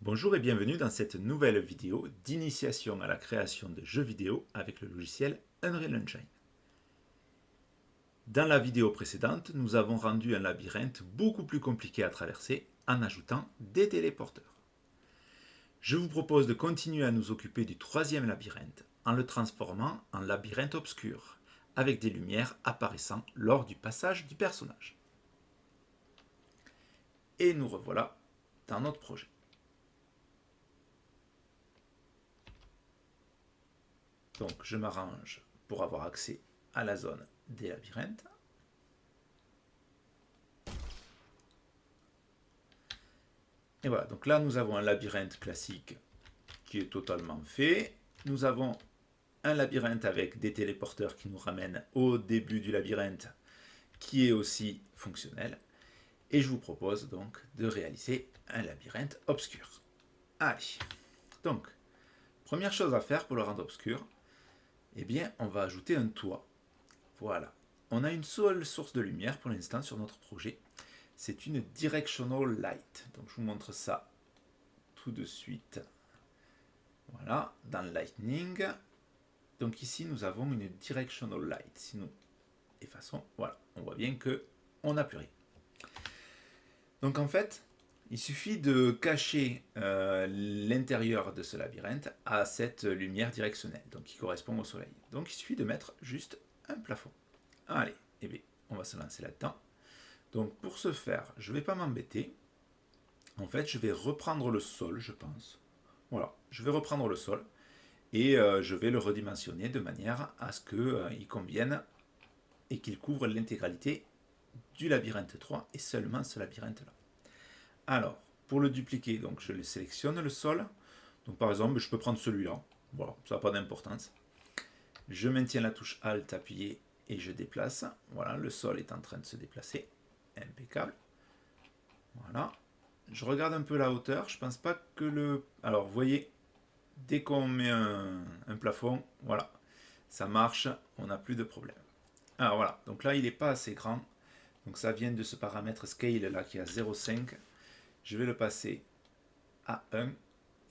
Bonjour et bienvenue dans cette nouvelle vidéo d'initiation à la création de jeux vidéo avec le logiciel Unreal Engine. Dans la vidéo précédente, nous avons rendu un labyrinthe beaucoup plus compliqué à traverser en ajoutant des téléporteurs. Je vous propose de continuer à nous occuper du troisième labyrinthe en le transformant en labyrinthe obscur, avec des lumières apparaissant lors du passage du personnage. Et nous revoilà dans notre projet. Donc je m'arrange pour avoir accès à la zone des labyrinthes. Et voilà, donc là nous avons un labyrinthe classique qui est totalement fait. Nous avons un labyrinthe avec des téléporteurs qui nous ramènent au début du labyrinthe qui est aussi fonctionnel. Et je vous propose donc de réaliser un labyrinthe obscur. Allez, donc première chose à faire pour le rendre obscur, eh bien on va ajouter un toit. Voilà, on a une seule source de lumière pour l'instant sur notre projet. C'est une directional light. Donc je vous montre ça tout de suite. Voilà, dans Lightning. Donc ici nous avons une directional light. Si nous effaçons, voilà, on voit bien que on n'a plus rien. Donc en fait, il suffit de cacher l'intérieur de ce labyrinthe à cette lumière directionnelle, donc qui correspond au soleil. Donc il suffit de mettre juste un plafond. Allez, eh bien, on va se lancer là-dedans. Donc pour ce faire, je ne vais pas m'embêter. En fait, je vais reprendre le sol, je pense. Voilà, je vais reprendre le sol et je vais le redimensionner de manière à ce qu'il convienne et qu'il couvre l'intégralité du labyrinthe 3 et seulement ce labyrinthe-là. Alors, pour le dupliquer, donc je le sélectionne le sol. Donc par exemple, je peux prendre celui-là. Voilà, ça n'a pas d'importance. Je maintiens la touche Alt appuyée et je déplace. Voilà, le sol est en train de se déplacer. Impeccable. Voilà. Je regarde un peu la hauteur. Je pense pas que le... Alors, vous voyez, dès qu'on met un plafond, voilà, ça marche. On n'a plus de problème. Alors voilà, donc là, il n'est pas assez grand. Donc ça vient de ce paramètre scale là qui est à 0,5. Je vais le passer à 1.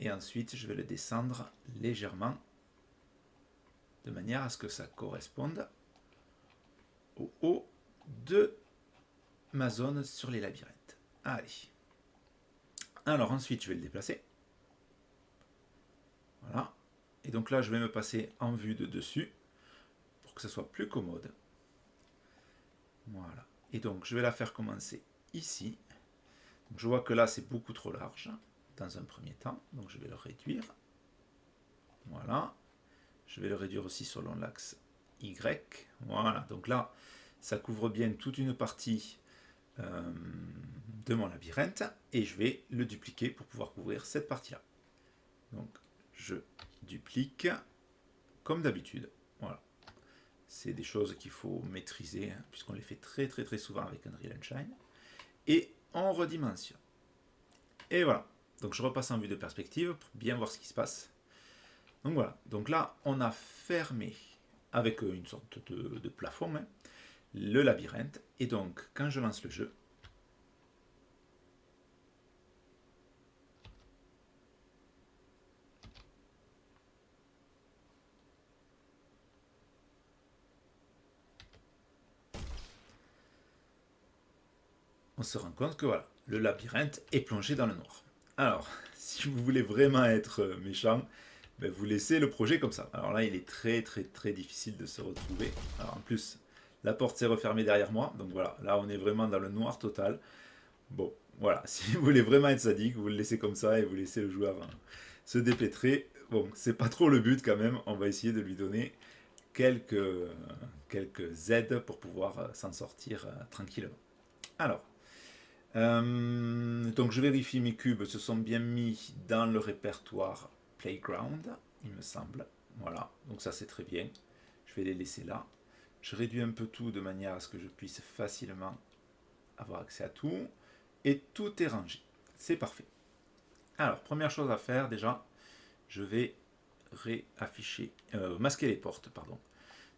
Et ensuite, je vais le descendre légèrement de manière à ce que ça corresponde au haut de ma zone sur les labyrinthes. Allez. Alors ensuite, je vais le déplacer. Voilà. Et donc là, je vais me passer en vue de dessus pour que ce soit plus commode. Voilà. Et donc, je vais la faire commencer ici. Donc, je vois que là, c'est beaucoup trop large dans un premier temps. Donc, je vais le réduire. Voilà. Je vais le réduire aussi selon l'axe Y. Voilà. Donc là, ça couvre bien toute une partie de mon labyrinthe et je vais le dupliquer pour pouvoir couvrir cette partie-là. Donc je duplique comme d'habitude. Voilà. C'est des choses qu'il faut maîtriser hein, puisqu'on les fait très souvent avec Unreal Engine. Et on redimensionne. Et voilà. Donc je repasse en vue de perspective pour bien voir ce qui se passe. Donc voilà. Donc là, on a fermé avec une sorte de plafond hein, le labyrinthe. Et donc, quand je lance le jeu, on se rend compte que voilà, le labyrinthe est plongé dans le noir. Alors, si vous voulez vraiment être méchant, ben vous laissez le projet comme ça. Alors là, il est très difficile de se retrouver. Alors en plus, la porte s'est refermée derrière moi. Donc voilà, là on est vraiment dans le noir total. Bon, voilà, si vous voulez vraiment être sadique, vous le laissez comme ça et vous laissez le joueur se dépêtrer. Bon, c'est pas trop le but quand même. On va essayer de lui donner quelques aides pour pouvoir s'en sortir tranquillement. Alors, donc je vérifie mes cubes se sont bien mis dans le répertoire Playground, il me semble. Voilà, donc ça c'est très bien. Je vais les laisser là. Je réduis un peu tout de manière à ce que je puisse facilement avoir accès à tout. Et tout est rangé. C'est parfait. Alors, première chose à faire déjà, je vais réafficher, masquer les portes, pardon,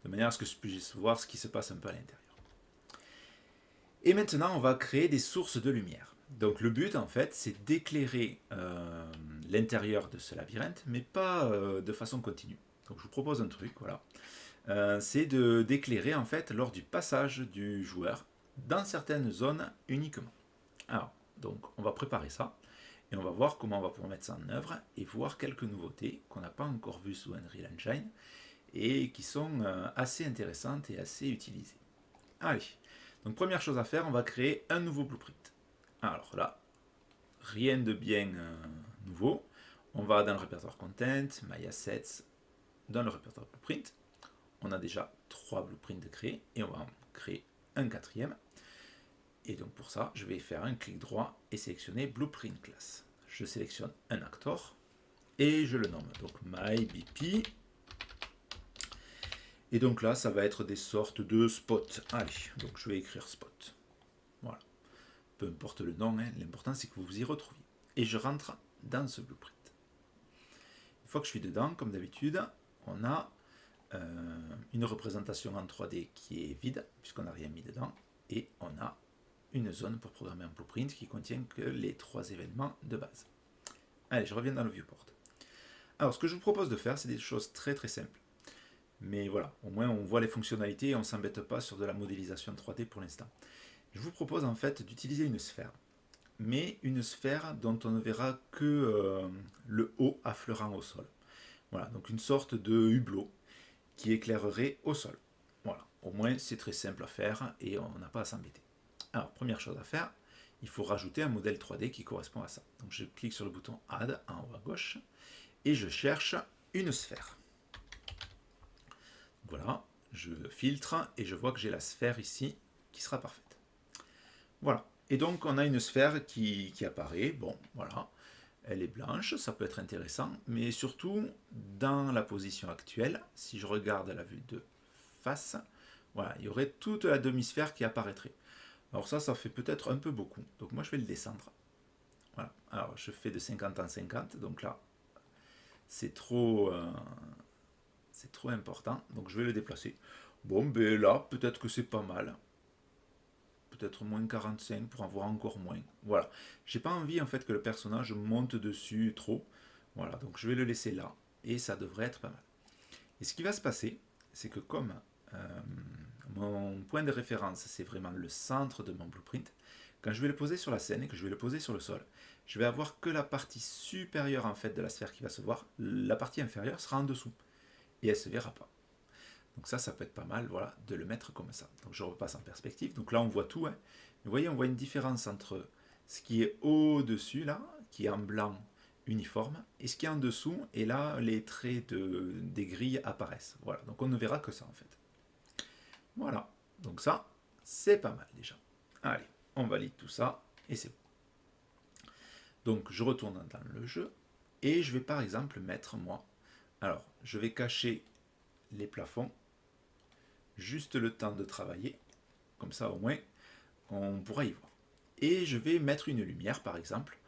de manière à ce que je puisse voir ce qui se passe un peu à l'intérieur. Et maintenant, on va créer des sources de lumière. Donc le but, en fait, c'est d'éclairer l'intérieur de ce labyrinthe, mais pas de façon continue. Donc je vous propose un truc, voilà. C'est d'éclairer en fait lors du passage du joueur dans certaines zones uniquement. Alors, donc on va préparer ça et on va voir comment on va pouvoir mettre ça en œuvre et voir quelques nouveautés qu'on n'a pas encore vues sous Unreal Engine et qui sont assez intéressantes et assez utilisées. Allez, donc première chose à faire, on va créer un nouveau blueprint. Alors là, rien de bien nouveau. On va dans le répertoire Content, My Assets, dans le répertoire Blueprint. On a déjà 3 blueprints de créer et on va en créer un 4e. Et donc pour ça, je vais faire un clic droit et sélectionner Blueprint Class. Je sélectionne un actor et je le nomme donc MyBP. Et donc là, ça va être des sortes de spots. Allez, donc je vais écrire spot. Voilà. Peu importe le nom, hein, l'important c'est que vous vous y retrouviez. Et je rentre dans ce blueprint. Une fois que je suis dedans, comme d'habitude, on a une représentation en 3D qui est vide, puisqu'on n'a rien mis dedans, et on a une zone pour programmer un blueprint qui contient que les 3 événements de base. Allez, je reviens dans le viewport. Alors, ce que je vous propose de faire, c'est des choses très très simples. Mais voilà, au moins on voit les fonctionnalités et on ne s'embête pas sur de la modélisation 3D pour l'instant. Je vous propose en fait d'utiliser une sphère, mais une sphère dont on ne verra que le haut affleurant au sol. Voilà, donc une sorte de hublot qui éclairerait au sol. Voilà, au moins c'est très simple à faire et on n'a pas à s'embêter. Alors, première chose à faire, il faut rajouter un modèle 3D qui correspond à ça. Donc je clique sur le bouton Add en haut à gauche et je cherche une sphère. Voilà, je filtre et je vois que j'ai la sphère ici qui sera parfaite. Voilà, et donc on a une sphère qui apparaît. Bon, voilà, elle est blanche, ça peut être intéressant, mais surtout dans la position actuelle, si je regarde la vue de face, voilà, il y aurait toute la demi-sphère qui apparaîtrait. Alors ça fait peut-être un peu beaucoup, donc moi je vais le descendre. Voilà, alors je fais de 50 en 50, donc là c'est trop important, donc je vais le déplacer. Bon, ben là, peut-être que c'est pas mal. Peut-être moins 45 pour en voir encore moins. Voilà. J'ai pas envie en fait que le personnage monte dessus trop. Voilà, donc je vais le laisser là. Et ça devrait être pas mal. Et ce qui va se passer, c'est que comme mon point de référence, c'est vraiment le centre de mon blueprint, quand je vais le poser sur la scène et que je vais le poser sur le sol, je vais avoir que la partie supérieure en fait de la sphère qui va se voir. La partie inférieure sera en dessous. Et elle ne se verra pas. Donc ça peut être pas mal, voilà, de le mettre comme ça. Donc je repasse en perspective. Donc là, on voit tout. Hein. Vous voyez, on voit une différence entre ce qui est au-dessus, là, qui est en blanc uniforme, et ce qui est en dessous, et là, les traits des grilles apparaissent. Voilà, donc on ne verra que ça, en fait. Voilà, donc ça, c'est pas mal déjà. Allez, on valide tout ça, et c'est bon. Donc je retourne dans le jeu, et je vais par exemple mettre, moi, alors, je vais cacher les plafonds, juste le temps de travailler, comme ça au moins on pourra y voir. Et je vais mettre une lumière par exemple.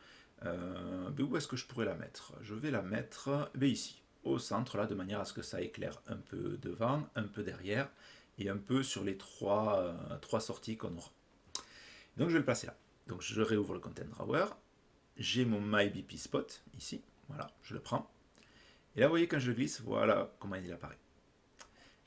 Où est-ce que je pourrais la mettre? Je vais la mettre ici, au centre là, de manière à ce que ça éclaire un peu devant, un peu derrière et un peu sur les trois sorties qu'on aura. Donc je vais le placer là. Donc je réouvre le Content Drawer. J'ai mon MyBP Spot ici. Voilà, je le prends. Et là, vous voyez, quand je le glisse, voilà comment il apparaît.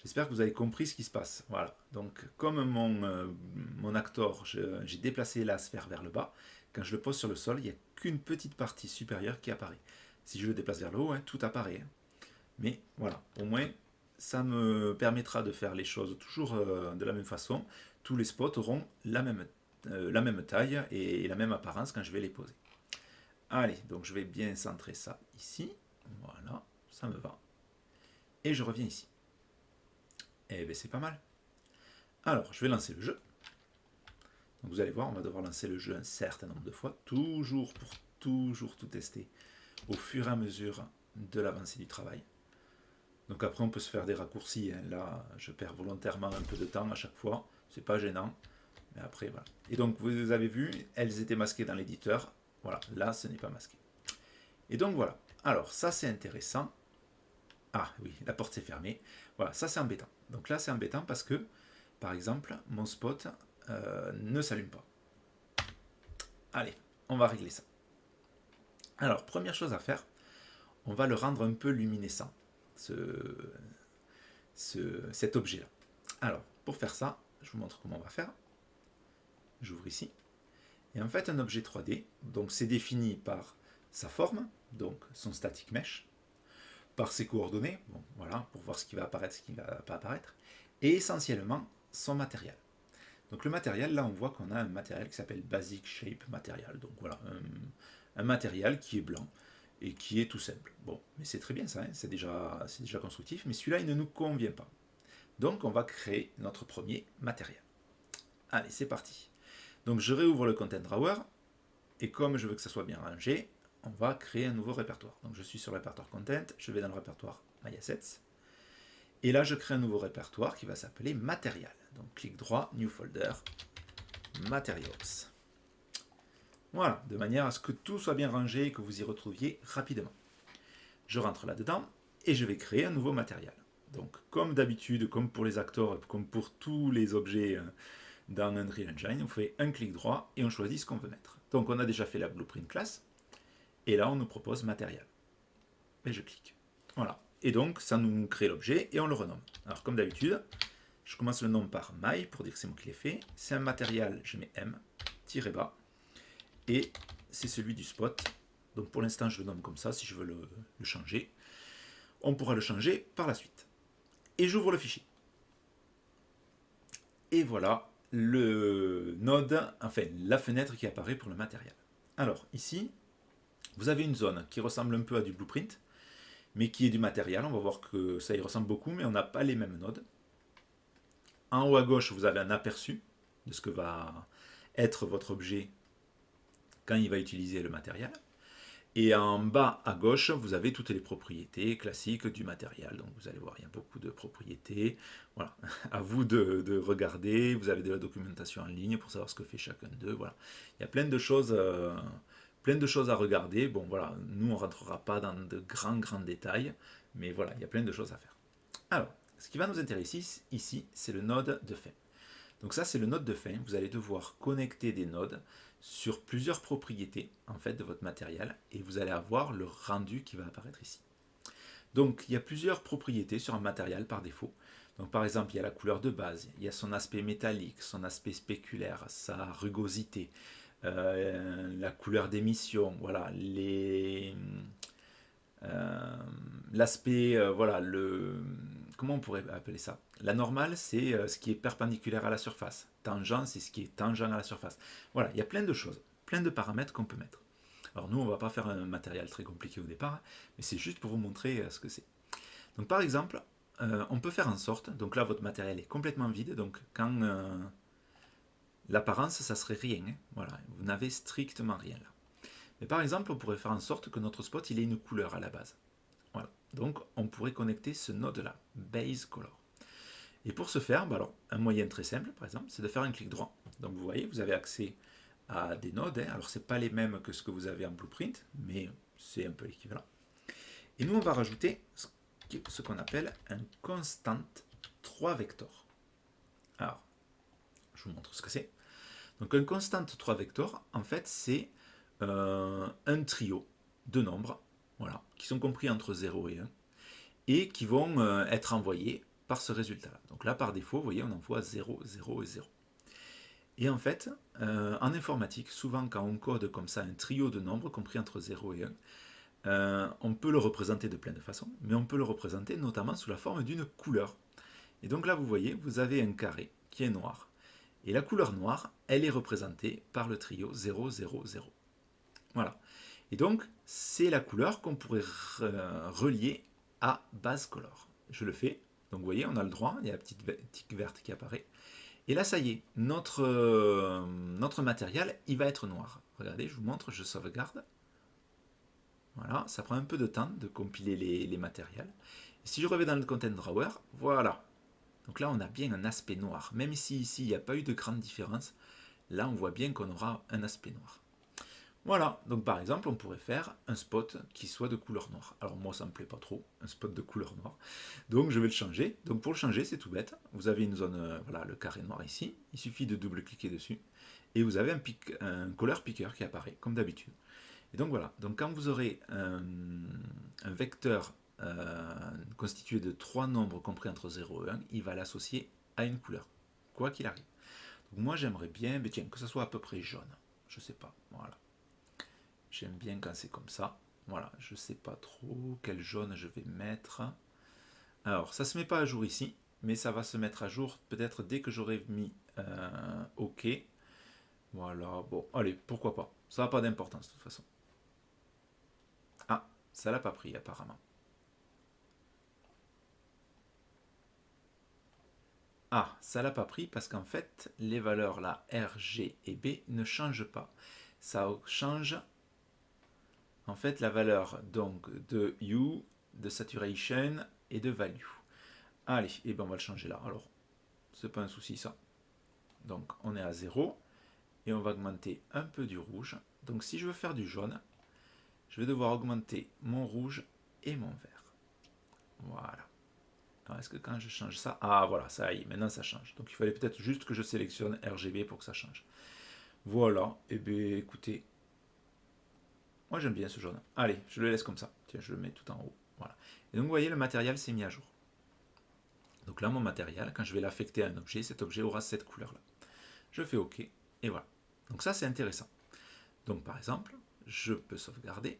J'espère que vous avez compris ce qui se passe. Voilà. Donc, comme mon actor, j'ai déplacé la sphère vers le bas. Quand je le pose sur le sol, il n'y a qu'une petite partie supérieure qui apparaît. Si je le déplace vers le haut, hein, tout apparaît. Hein. Mais voilà, au moins, ça me permettra de faire les choses toujours de la même façon. Tous les spots auront la même taille et la même apparence quand je vais les poser. Allez, donc je vais bien centrer ça ici. Voilà, ça me va. Et je reviens ici. Et bien c'est pas mal. Alors, je vais lancer le jeu. Donc vous allez voir, on va devoir lancer le jeu un certain nombre de fois, toujours pour toujours tout tester, au fur et à mesure de l'avancée du travail. Donc après, on peut se faire des raccourcis. Hein. Là, je perds volontairement un peu de temps à chaque fois. C'est pas gênant. Mais après, voilà. Et donc, vous avez vu, elles étaient masquées dans l'éditeur. Voilà, là, ce n'est pas masqué. Et donc, voilà. Alors, ça, c'est intéressant. Ah oui, la porte s'est fermée. Voilà, ça c'est embêtant. Donc là c'est embêtant parce que, par exemple, mon spot ne s'allume pas. Allez, on va régler ça. Alors, première chose à faire, on va le rendre un peu luminescent, cet objet-là. Alors, pour faire ça, je vous montre comment on va faire. J'ouvre ici. Et en fait, un objet 3D, donc c'est défini par sa forme, donc son static mesh, par ses coordonnées, bon, voilà, pour voir ce qui va apparaître, ce qui ne va pas apparaître, et essentiellement son matériel. Donc le matériel, là on voit qu'on a un matériel qui s'appelle Basic Shape Material, donc voilà, un matériel qui est blanc et qui est tout simple. Bon, mais c'est très bien ça, hein, c'est déjà constructif, mais celui-là il ne nous convient pas. Donc on va créer notre premier matériel. Allez, c'est parti. Donc je réouvre le Content Drawer, et comme je veux que ça soit bien rangé, on va créer un nouveau répertoire. Donc je suis sur le répertoire Content, je vais dans le répertoire My Assets, et là je crée un nouveau répertoire qui va s'appeler Matériel. Donc clic droit, New Folder, Materials. Voilà, de manière à ce que tout soit bien rangé et que vous y retrouviez rapidement. Je rentre là-dedans et je vais créer un nouveau matériel. Donc comme d'habitude, comme pour les acteurs, comme pour tous les objets dans Unreal Engine, on fait un clic droit et on choisit ce qu'on veut mettre. Donc on a déjà fait la blueprint class, et là on nous propose matériel. Et je clique. Voilà. Et donc ça nous crée l'objet et on le renomme. Alors comme d'habitude, je commence le nom par my pour dire que c'est moi qui l'ai fait. C'est un matériel, je mets m, tiré bas, et c'est celui du spot. Donc pour l'instant je le nomme comme ça, si je veux le changer. On pourra le changer par la suite. Et j'ouvre le fichier. Et voilà le node, enfin la fenêtre qui apparaît pour le matériel. Alors ici, vous avez une zone qui ressemble un peu à du blueprint, mais qui est du matériel. On va voir que ça y ressemble beaucoup, mais on n'a pas les mêmes nodes. En haut à gauche, vous avez un aperçu de ce que va être votre objet quand il va utiliser le matériel. Et en bas à gauche, vous avez toutes les propriétés classiques du matériel. Donc vous allez voir, il y a beaucoup de propriétés. Voilà, à vous de regarder. Vous avez de la documentation en ligne pour savoir ce que fait chacun d'eux. Voilà, il y a plein de choses à regarder. Bon voilà, nous on ne rentrera pas dans de grands détails, mais voilà, il y a plein de choses à faire. Alors, ce qui va nous intéresser ici, c'est le node de fin. Donc ça, c'est le node de fin. Vous allez devoir connecter des nodes sur plusieurs propriétés en fait de votre matériel et vous allez avoir le rendu qui va apparaître ici. Donc il y a plusieurs propriétés sur un matériel par défaut. Donc par exemple, il y a la couleur de base, il y a son aspect métallique, son aspect spéculaire, sa rugosité, la couleur d'émission, voilà, l'aspect, voilà, comment on pourrait appeler ça? La normale, c'est ce qui est perpendiculaire à la surface. Tangent, c'est ce qui est tangent à la surface. Voilà, il y a plein de choses, plein de paramètres qu'on peut mettre. Alors nous, on ne va pas faire un matériel très compliqué au départ, mais c'est juste pour vous montrer ce que c'est. Donc par exemple, on peut faire en sorte, donc là votre matériel est complètement vide, donc quand l'apparence, ça serait rien, hein, voilà, vous n'avez strictement rien là. Mais par exemple, on pourrait faire en sorte que notre spot, il ait une couleur à la base. Voilà. Donc, on pourrait connecter ce node-là, Base Color. Et pour ce faire, bah alors, un moyen très simple, par exemple, c'est de faire un clic droit. Donc, vous voyez, vous avez accès à des nodes. Hein. Alors, ce n'est pas les mêmes que ce que vous avez en Blueprint, mais c'est un peu l'équivalent. Et nous, on va rajouter ce qu'on appelle un constant 3 vectors. Alors, je vous montre ce que c'est. Donc, un constant 3 vectors, en fait, c'est un trio de nombres, voilà, qui sont compris entre 0 et 1, et qui vont être envoyés par ce résultat-là. Donc là, par défaut, vous voyez, on envoie 0, 0 et 0. Et en fait, en informatique, souvent quand on code comme ça un trio de nombres compris entre 0 et 1, on peut le représenter de plein de façons, mais on peut le représenter notamment sous la forme d'une couleur. Et donc là, vous voyez, vous avez un carré qui est noir. Et la couleur noire, elle est représentée par le trio 0, 0, 0. Voilà. Et donc, c'est la couleur qu'on pourrait relier à base color. Je le fais. Donc, vous voyez, on a le droit. Il y a la petite tique verte qui apparaît. Et là, ça y est. Notre matériel, il va être noir. Regardez, je vous montre. Je sauvegarde. Voilà. Ça prend un peu de temps de compiler les matériels. Et si je reviens dans le Content Drawer, voilà. Donc là, on a bien un aspect noir. Même si ici, il n'y a pas eu de grande différence, là, on voit bien qu'on aura un aspect noir. Voilà, donc par exemple, on pourrait faire un spot qui soit de couleur noire. Alors moi, ça ne me plaît pas trop, un spot de couleur noire. Donc je vais le changer. Donc pour le changer, c'est tout bête. Vous avez une zone, voilà, le carré noir ici. Il suffit de double-cliquer dessus. Et vous avez un color picker qui apparaît, comme d'habitude. Et donc voilà, donc quand vous aurez un vecteur constitué de 3 nombres compris entre 0 et 1, il va l'associer à une couleur, quoi qu'il arrive. Donc moi j'aimerais bien, mais tiens, que ça soit à peu près jaune, je sais pas, voilà. J'aime bien quand c'est comme ça, voilà, je sais pas trop quel jaune je vais mettre. Alors ça se met pas à jour ici, mais ça va se mettre à jour peut-être dès que j'aurai mis OK. Voilà, bon, allez, pourquoi pas, ça n'a pas d'importance de toute façon. Ah, ça l'a pas pris apparemment. Ah, ça l'a pas pris parce qu'en fait, les valeurs là, R, G et B ne changent pas. Ça change en fait la valeur donc de hue, de saturation et de value. Allez, et ben on va le changer là. Alors, c'est pas un souci ça. Donc on est à 0 et on va augmenter un peu du rouge. Donc si je veux faire du jaune, je vais devoir augmenter mon rouge et mon vert. Voilà. Alors est-ce que quand je change ça... Ah voilà, ça y est, maintenant ça change. Donc il fallait peut-être juste que je sélectionne RGB pour que ça change. Voilà, et bien écoutez, moi j'aime bien ce jaune. Allez, je le laisse comme ça. Tiens, je le mets tout en haut. Voilà. Et donc vous voyez, le matériel s'est mis à jour. Donc là, mon matériel, quand je vais l'affecter à un objet, cet objet aura cette couleur-là. Je fais OK, et voilà. Donc ça, c'est intéressant. Donc par exemple, je peux sauvegarder.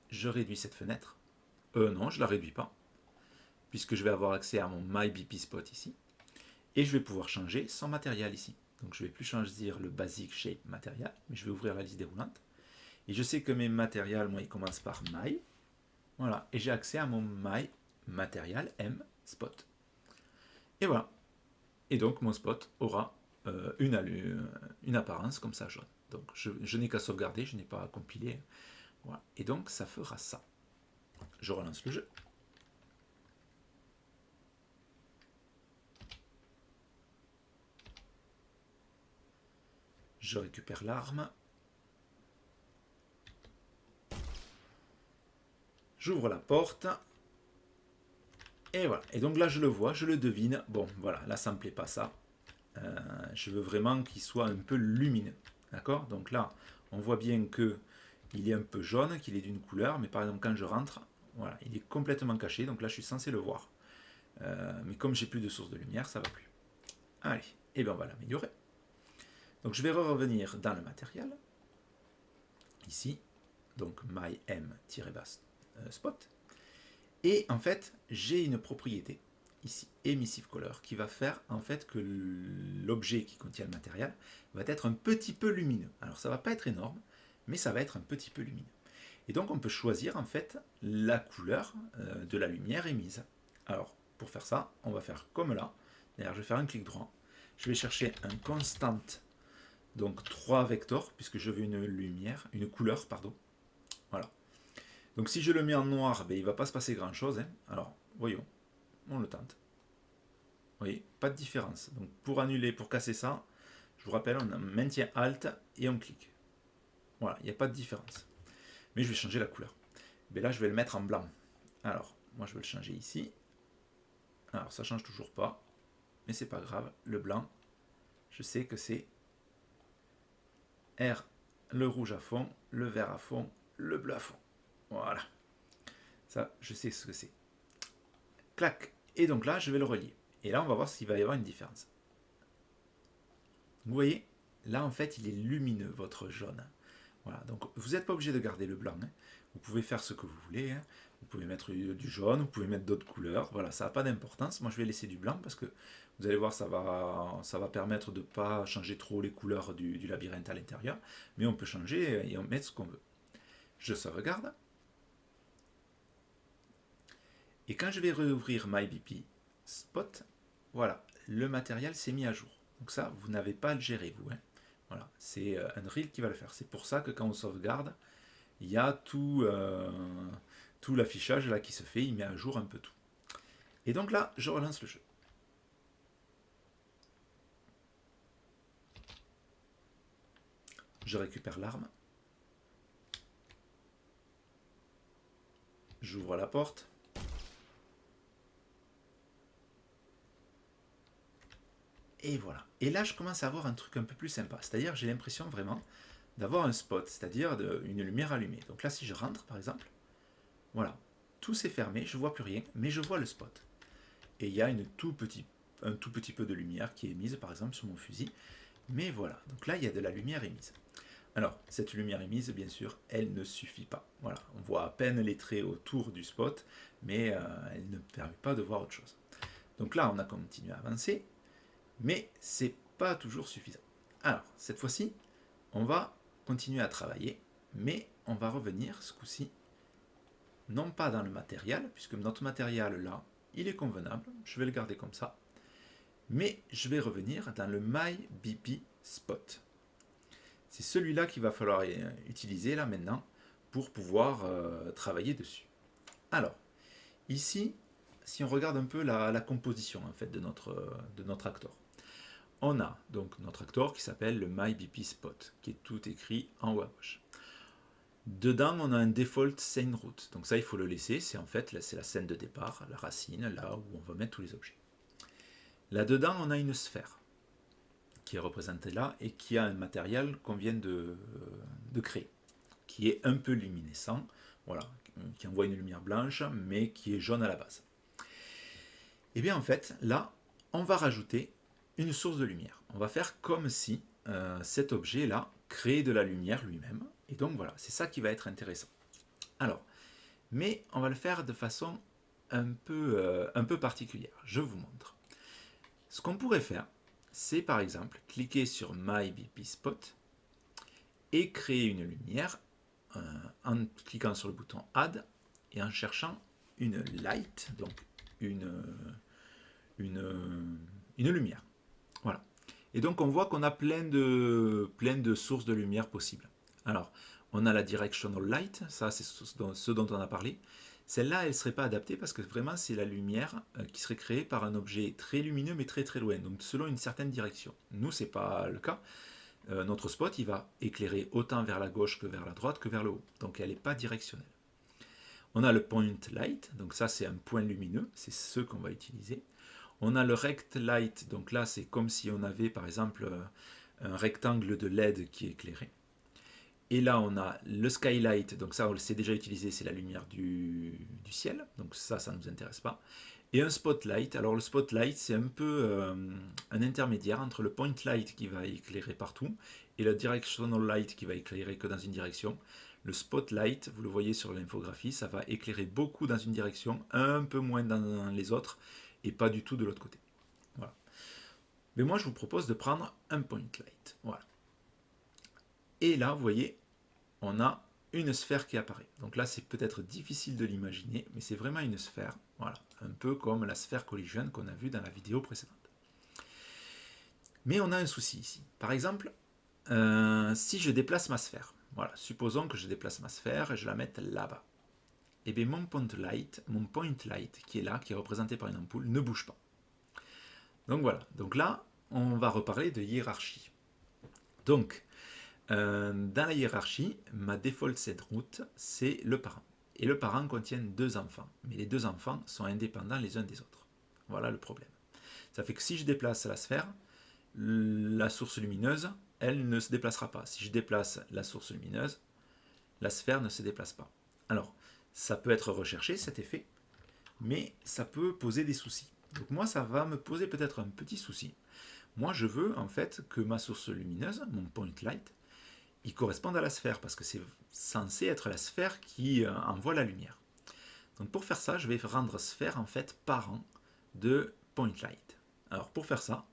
Je réduis cette fenêtre. Non, je ne la réduis pas, puisque je vais avoir accès à mon MyBP Spot ici. Et je vais pouvoir changer son matériel ici. Donc je ne vais plus choisir le Basic Shape Material, mais je vais ouvrir la liste déroulante. Et je sais que mes matériels, moi, ils commencent par My. Voilà, et j'ai accès à mon My Material M Spot. Et voilà. Et donc mon spot aura une apparence comme ça jaune. Donc je n'ai qu'à sauvegarder, je n'ai pas à compiler. Voilà. Et donc ça fera ça. Je relance le jeu. Je récupère l'arme. J'ouvre la porte. Et voilà. Et donc là, je le vois, je le devine. Bon, voilà, là, ça ne me plaît pas ça. Je veux vraiment qu'il soit un peu lumineux. D'accord? Donc là, on voit bien que il est un peu jaune, qu'il est d'une couleur. Mais par exemple, quand je rentre, voilà, il est complètement caché. Donc là, je suis censé le voir. Mais comme j'ai plus de source de lumière, ça ne va plus. Allez, et bien on va l'améliorer. Donc je vais revenir dans le matériel. Ici, donc mym-spot. Et en fait, j'ai une propriété, ici, emissive color, qui va faire en fait que l'objet qui contient le matériel va être un petit peu lumineux. Alors ça ne va pas être énorme, mais ça va être un petit peu lumineux. Et donc on peut choisir en fait la couleur de la lumière émise. Alors pour faire ça, on va faire comme là. D'ailleurs, je vais faire un clic droit. Je vais chercher un constant, donc 3 vecteurs, puisque je veux une lumière, une couleur, pardon. Voilà. Donc si je le mets en noir, ben, il ne va pas se passer grand chose. Hein. Alors, voyons, on le tente. Vous voyez, pas de différence. Donc pour annuler, pour casser ça, je vous rappelle, on maintient Alt et on clique. Voilà, il n'y a pas de différence. Mais je vais changer la couleur. Ben là, je vais le mettre en blanc. Alors, moi je vais le changer ici. Alors ça change toujours pas, mais c'est pas grave. Le blanc, je sais que c'est R, le rouge à fond, le vert à fond, le bleu à fond. Voilà. Ça, je sais ce que c'est. Clac. Et donc là, je vais le relier. Et là, on va voir s'il va y avoir une différence. Vous voyez, là, en fait, il est lumineux, votre jaune. Voilà. Donc, vous n'êtes pas obligé de garder le blanc. Hein. Vous pouvez faire ce que vous voulez. Hein. Vous pouvez mettre du jaune, vous pouvez mettre d'autres couleurs. Voilà, ça n'a pas d'importance. Moi, je vais laisser du blanc parce que vous allez voir, ça va permettre de ne pas changer trop les couleurs du labyrinthe à l'intérieur. Mais on peut changer et on met ce qu'on veut. Je sauvegarde. Et quand je vais réouvrir MyBP Spot, voilà, le matériel s'est mis à jour. Donc ça, vous n'avez pas à le gérer, vous. Hein. Voilà, c'est Unreal qui va le faire. C'est pour ça que quand on sauvegarde, il y a tout l'affichage là qui se fait, il met à jour un peu tout. Et donc là, je relance le jeu. Je récupère l'arme. J'ouvre la porte. Et voilà. Et là, je commence à avoir un truc un peu plus sympa. C'est-à-dire, j'ai l'impression vraiment d'avoir un spot, c'est-à-dire une lumière allumée. Donc là, si je rentre, par exemple, voilà, tout s'est fermé, je ne vois plus rien, mais je vois le spot. Et il y a un tout petit peu de lumière qui est émise, par exemple, sur mon fusil. Mais voilà, donc là, il y a de la lumière émise. Alors, cette lumière émise, bien sûr, elle ne suffit pas. Voilà, on voit à peine les traits autour du spot, mais elle ne permet pas de voir autre chose. Donc là, on a continué à avancer, mais c'est pas toujours suffisant. Alors, cette fois-ci, on va continuer à travailler, mais on va revenir ce coup-ci, non pas dans le matériel, puisque notre matériel là, il est convenable, je vais le garder comme ça, mais je vais revenir dans le MyBP Spot. C'est celui-là qu'il va falloir utiliser là maintenant pour pouvoir travailler dessus. Alors, ici, si on regarde un peu la composition en fait de notre acteur, on a donc notre acteur qui s'appelle le MyBP Spot, qui est tout écrit en haut à gauche. Dedans, on a un default scene route. Donc ça, il faut le laisser. C'est en fait c'est la scène de départ, la racine, là où on va mettre tous les objets. Là-dedans, on a une sphère qui est représentée là et qui a un matériel qu'on vient de créer, qui est un peu luminescent, voilà, qui envoie une lumière blanche, mais qui est jaune à la base. Et bien en fait, là, on va rajouter une source de lumière. On va faire comme si cet objet-là créait de la lumière lui-même. Et donc voilà, c'est ça qui va être intéressant. Alors, mais on va le faire de façon un peu particulière. Je vous montre. Ce qu'on pourrait faire, c'est par exemple cliquer sur MyBP Spot et créer une lumière en cliquant sur le bouton Add et en cherchant une light, donc une lumière. Voilà. Et donc on voit qu'on a plein de sources de lumière possibles. Alors, on a la directional light, ça c'est ce dont on a parlé. Celle-là, elle ne serait pas adaptée parce que vraiment c'est la lumière qui serait créée par un objet très lumineux mais très très loin, donc selon une certaine direction. Nous, ce n'est pas le cas. Notre spot, il va éclairer autant vers la gauche que vers la droite que vers le haut. Donc elle n'est pas directionnelle. On a le point light, donc ça c'est un point lumineux, c'est ce qu'on va utiliser. On a le rect light, donc là c'est comme si on avait par exemple un rectangle de LED qui est éclairé. Et là on a le skylight, donc ça on le sait déjà utiliser, c'est la lumière du ciel, donc ça ne nous intéresse pas. Et un spotlight, alors le spotlight c'est un peu un intermédiaire entre le point light qui va éclairer partout et le directional light qui va éclairer que dans une direction. Le spotlight, vous le voyez sur l'infographie, ça va éclairer beaucoup dans une direction, un peu moins dans les autres, et pas du tout de l'autre côté. Voilà. Mais moi, je vous propose de prendre un point light. Voilà. Et là, vous voyez, on a une sphère qui apparaît. Donc là, c'est peut-être difficile de l'imaginer, mais c'est vraiment une sphère. Voilà. Un peu comme la sphère collision qu'on a vue dans la vidéo précédente. Mais on a un souci ici. Par exemple, si je déplace ma sphère, voilà, supposons que je déplace ma sphère et je la mette là-bas. Et bien mon point light qui est là, qui est représenté par une ampoule, ne bouge pas. Donc voilà, donc là, on va reparler de hiérarchie. Donc, dans la hiérarchie, ma default set route, c'est le parent. Et le parent contient deux enfants, mais les deux enfants sont indépendants les uns des autres. Voilà le problème. Ça fait que si je déplace la sphère, la source lumineuse, elle ne se déplacera pas. Si je déplace la source lumineuse, la sphère ne se déplace pas. Alors, ça peut être recherché, cet effet, mais ça peut poser des soucis. Donc moi, ça va me poser peut-être un petit souci. Moi, je veux en fait que ma source lumineuse, mon point light, il corresponde à la sphère, parce que c'est censé être la sphère qui envoie la lumière. Donc pour faire ça, je vais rendre sphère en fait parent de point light. Alors pour faire ça,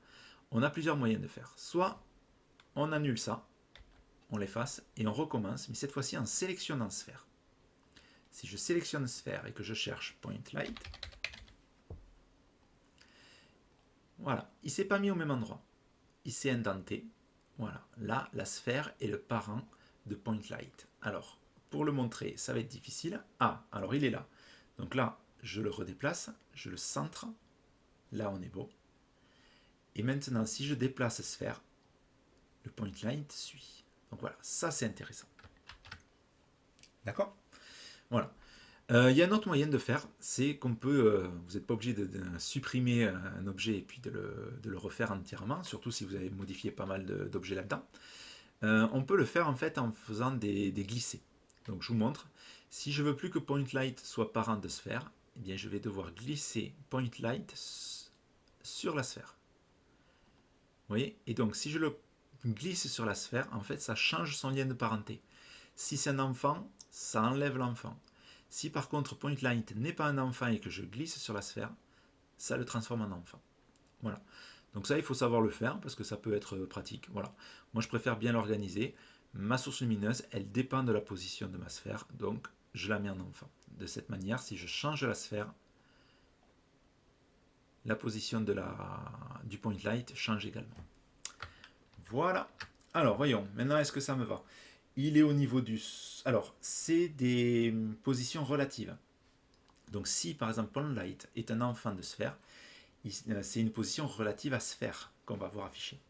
on a plusieurs moyens de faire. Soit on annule ça, on l'efface et on recommence, mais cette fois-ci en sélectionnant sphère. Si je sélectionne sphère et que je cherche point light, voilà, il ne s'est pas mis au même endroit. Il s'est indenté. Voilà, là, la sphère est le parent de point light. Alors, pour le montrer, ça va être difficile. Ah, alors il est là. Donc là, je le redéplace, je le centre. Là, on est beau. Et maintenant, si je déplace sphère, le point light suit. Donc voilà, ça c'est intéressant. D'accord ? Voilà. Il y a un autre moyen de faire, c'est qu'on peut, vous n'êtes pas obligé de supprimer un objet et puis de le refaire entièrement, surtout si vous avez modifié pas mal d'objets là-dedans. On peut le faire en fait en faisant des glissés. Donc je vous montre. Si je veux plus que PointLight soit parent de sphère, eh bien je vais devoir glisser PointLight sur la sphère. Vous voyez? Et donc si je le glisse sur la sphère, en fait ça change son lien de parenté. Si c'est un enfant, ça enlève l'enfant. Si par contre PointLight n'est pas un enfant et que je glisse sur la sphère, ça le transforme en enfant. Voilà. Donc ça, il faut savoir le faire parce que ça peut être pratique. Voilà. Moi, je préfère bien l'organiser. Ma source lumineuse, elle dépend de la position de ma sphère, donc je la mets en enfant. De cette manière, si je change la sphère, la position du point light change également. Voilà. Alors, voyons. Maintenant, est-ce que ça me va? Il est au niveau du... Alors, c'est des positions relatives. Donc, si, par exemple, point light est un enfant de sphère, c'est une position relative à sphère qu'on va voir affichée.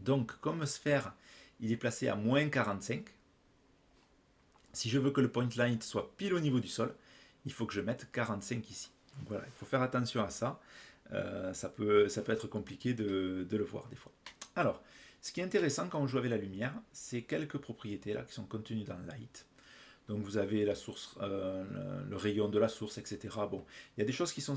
Donc, comme sphère, il est placé à moins 45. Si je veux que le point light soit pile au niveau du sol, il faut que je mette 45 ici. Donc voilà, il faut faire attention à ça. Ça peut être compliqué de le voir des fois. Alors, ce qui est intéressant quand on joue avec la lumière, c'est quelques propriétés là qui sont contenues dans Light. Donc vous avez la source, le rayon de la source, etc. Bon, il y a des choses qui sont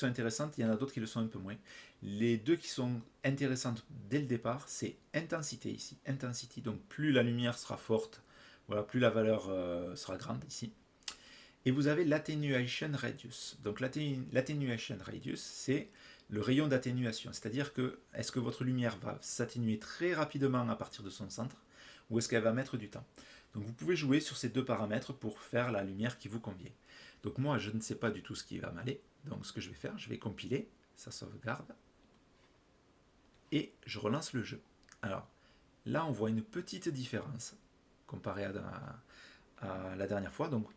intéressantes, il y en a d'autres qui le sont un peu moins. Les deux qui sont intéressantes dès le départ, c'est intensité ici. Intensity, donc plus la lumière sera forte, voilà, plus la valeur sera grande ici. Et vous avez l'attenuation radius. Donc l'attenuation radius, c'est le rayon d'atténuation. C'est-à-dire que est-ce que votre lumière va s'atténuer très rapidement à partir de son centre ou est-ce qu'elle va mettre du temps? Donc vous pouvez jouer sur ces deux paramètres pour faire la lumière qui vous convient. Donc moi, je ne sais pas du tout ce qui va m'aller. Donc ce que je vais faire, je vais compiler, ça sauvegarde, et je relance le jeu. Alors là, on voit une petite différence comparée à la dernière fois. Donc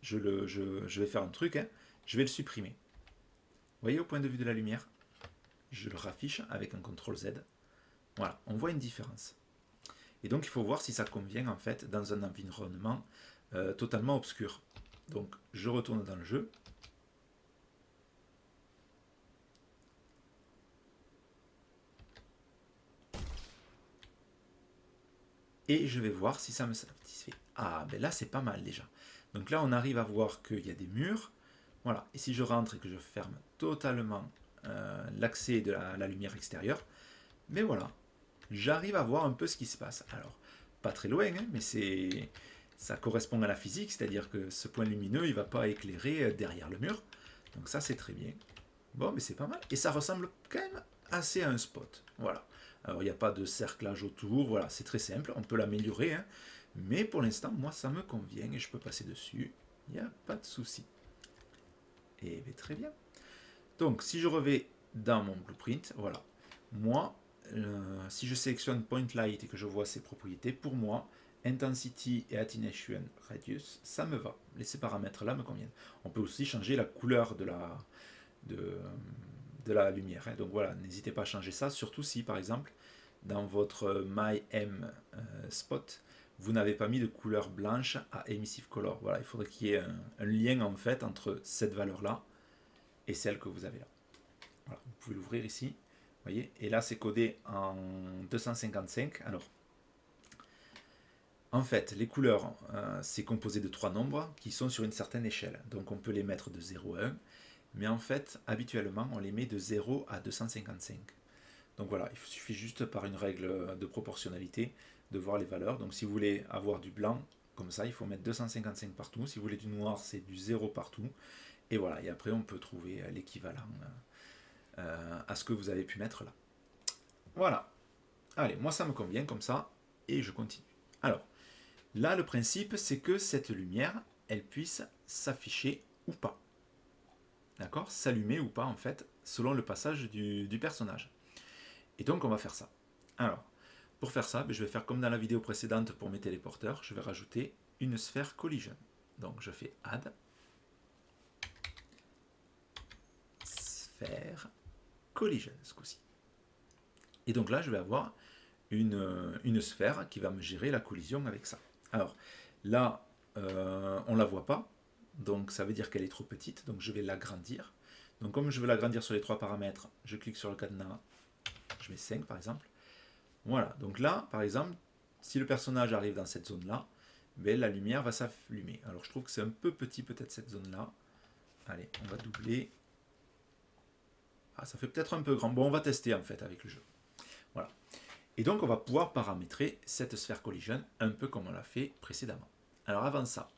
je vais faire un truc, hein. Je vais le supprimer. Vous voyez au point de vue de la lumière, je le raffiche avec un CTRL Z. Voilà, on voit une différence. Et donc il faut voir si ça convient en fait dans un environnement totalement obscur. Donc je retourne dans le jeu. Et je vais voir si ça me satisfait. Ah, ben là c'est pas mal déjà. Donc là on arrive à voir qu'il y a des murs. Voilà, et si je rentre et que je ferme totalement l'accès de la lumière extérieure, mais voilà, j'arrive à voir un peu ce qui se passe. Alors, pas très loin, hein, mais ça correspond à la physique, c'est-à-dire que ce point lumineux, il ne va pas éclairer derrière le mur. Donc ça, c'est très bien. Bon, mais c'est pas mal. Et ça ressemble quand même assez à un spot. Voilà. Alors, il n'y a pas de cerclage autour. Voilà, c'est très simple. On peut l'améliorer. Hein, mais pour l'instant, moi, ça me convient et je peux passer dessus. Il n'y a pas de souci. Et très bien. Donc, si je reviens dans mon blueprint, voilà. Moi, si je sélectionne Point Light et que je vois ses propriétés, pour moi, Intensity et Attenuation Radius, ça me va. Ces paramètres-là me conviennent. On peut aussi changer la couleur de la lumière. Hein. Donc voilà, n'hésitez pas à changer ça, surtout si, par exemple, dans votre MyM spot, vous n'avez pas mis de couleur blanche à Emissive Color. Voilà, il faudrait qu'il y ait un lien en fait entre cette valeur-là et celle que vous avez là. Voilà, vous pouvez l'ouvrir ici. Voyez, et là c'est codé en 255. Alors, en fait, les couleurs, c'est composé de 3 nombres qui sont sur une certaine échelle. Donc on peut les mettre de 0 à 1, mais en fait, habituellement, on les met de 0 à 255. Donc voilà, il suffit juste par une règle de proportionnalité de voir les valeurs. Donc si vous voulez avoir du blanc, comme ça, il faut mettre 255 partout. Si vous voulez du noir, c'est du 0 partout. Et voilà, et après on peut trouver l'équivalent à ce que vous avez pu mettre là. Voilà. Allez, moi ça me convient comme ça, et je continue. Alors, là le principe c'est que cette lumière, elle puisse s'afficher ou pas. D'accord? S'allumer ou pas en fait, selon le passage du personnage. Et donc on va faire ça. Alors, pour faire ça, je vais faire comme dans la vidéo précédente pour mes téléporteurs, je vais rajouter une sphère collision. Donc je fais Add, sphère collision ce coup-ci. Et donc là, je vais avoir une sphère qui va me gérer la collision avec ça. Alors là, on ne la voit pas, donc ça veut dire qu'elle est trop petite, donc je vais l'agrandir. Donc comme je veux l'agrandir sur les 3 paramètres, je clique sur le cadenas, je mets 5 par exemple. Voilà, donc là, par exemple, si le personnage arrive dans cette zone-là, ben, la lumière va s'allumer. Alors je trouve que c'est un peu petit peut-être cette zone-là. Allez, on va doubler. Ah, ça fait peut-être un peu grand. Bon, on va tester en fait avec le jeu. Voilà. Et donc on va pouvoir paramétrer cette sphère collision un peu comme on l'a fait précédemment. Alors avant ça,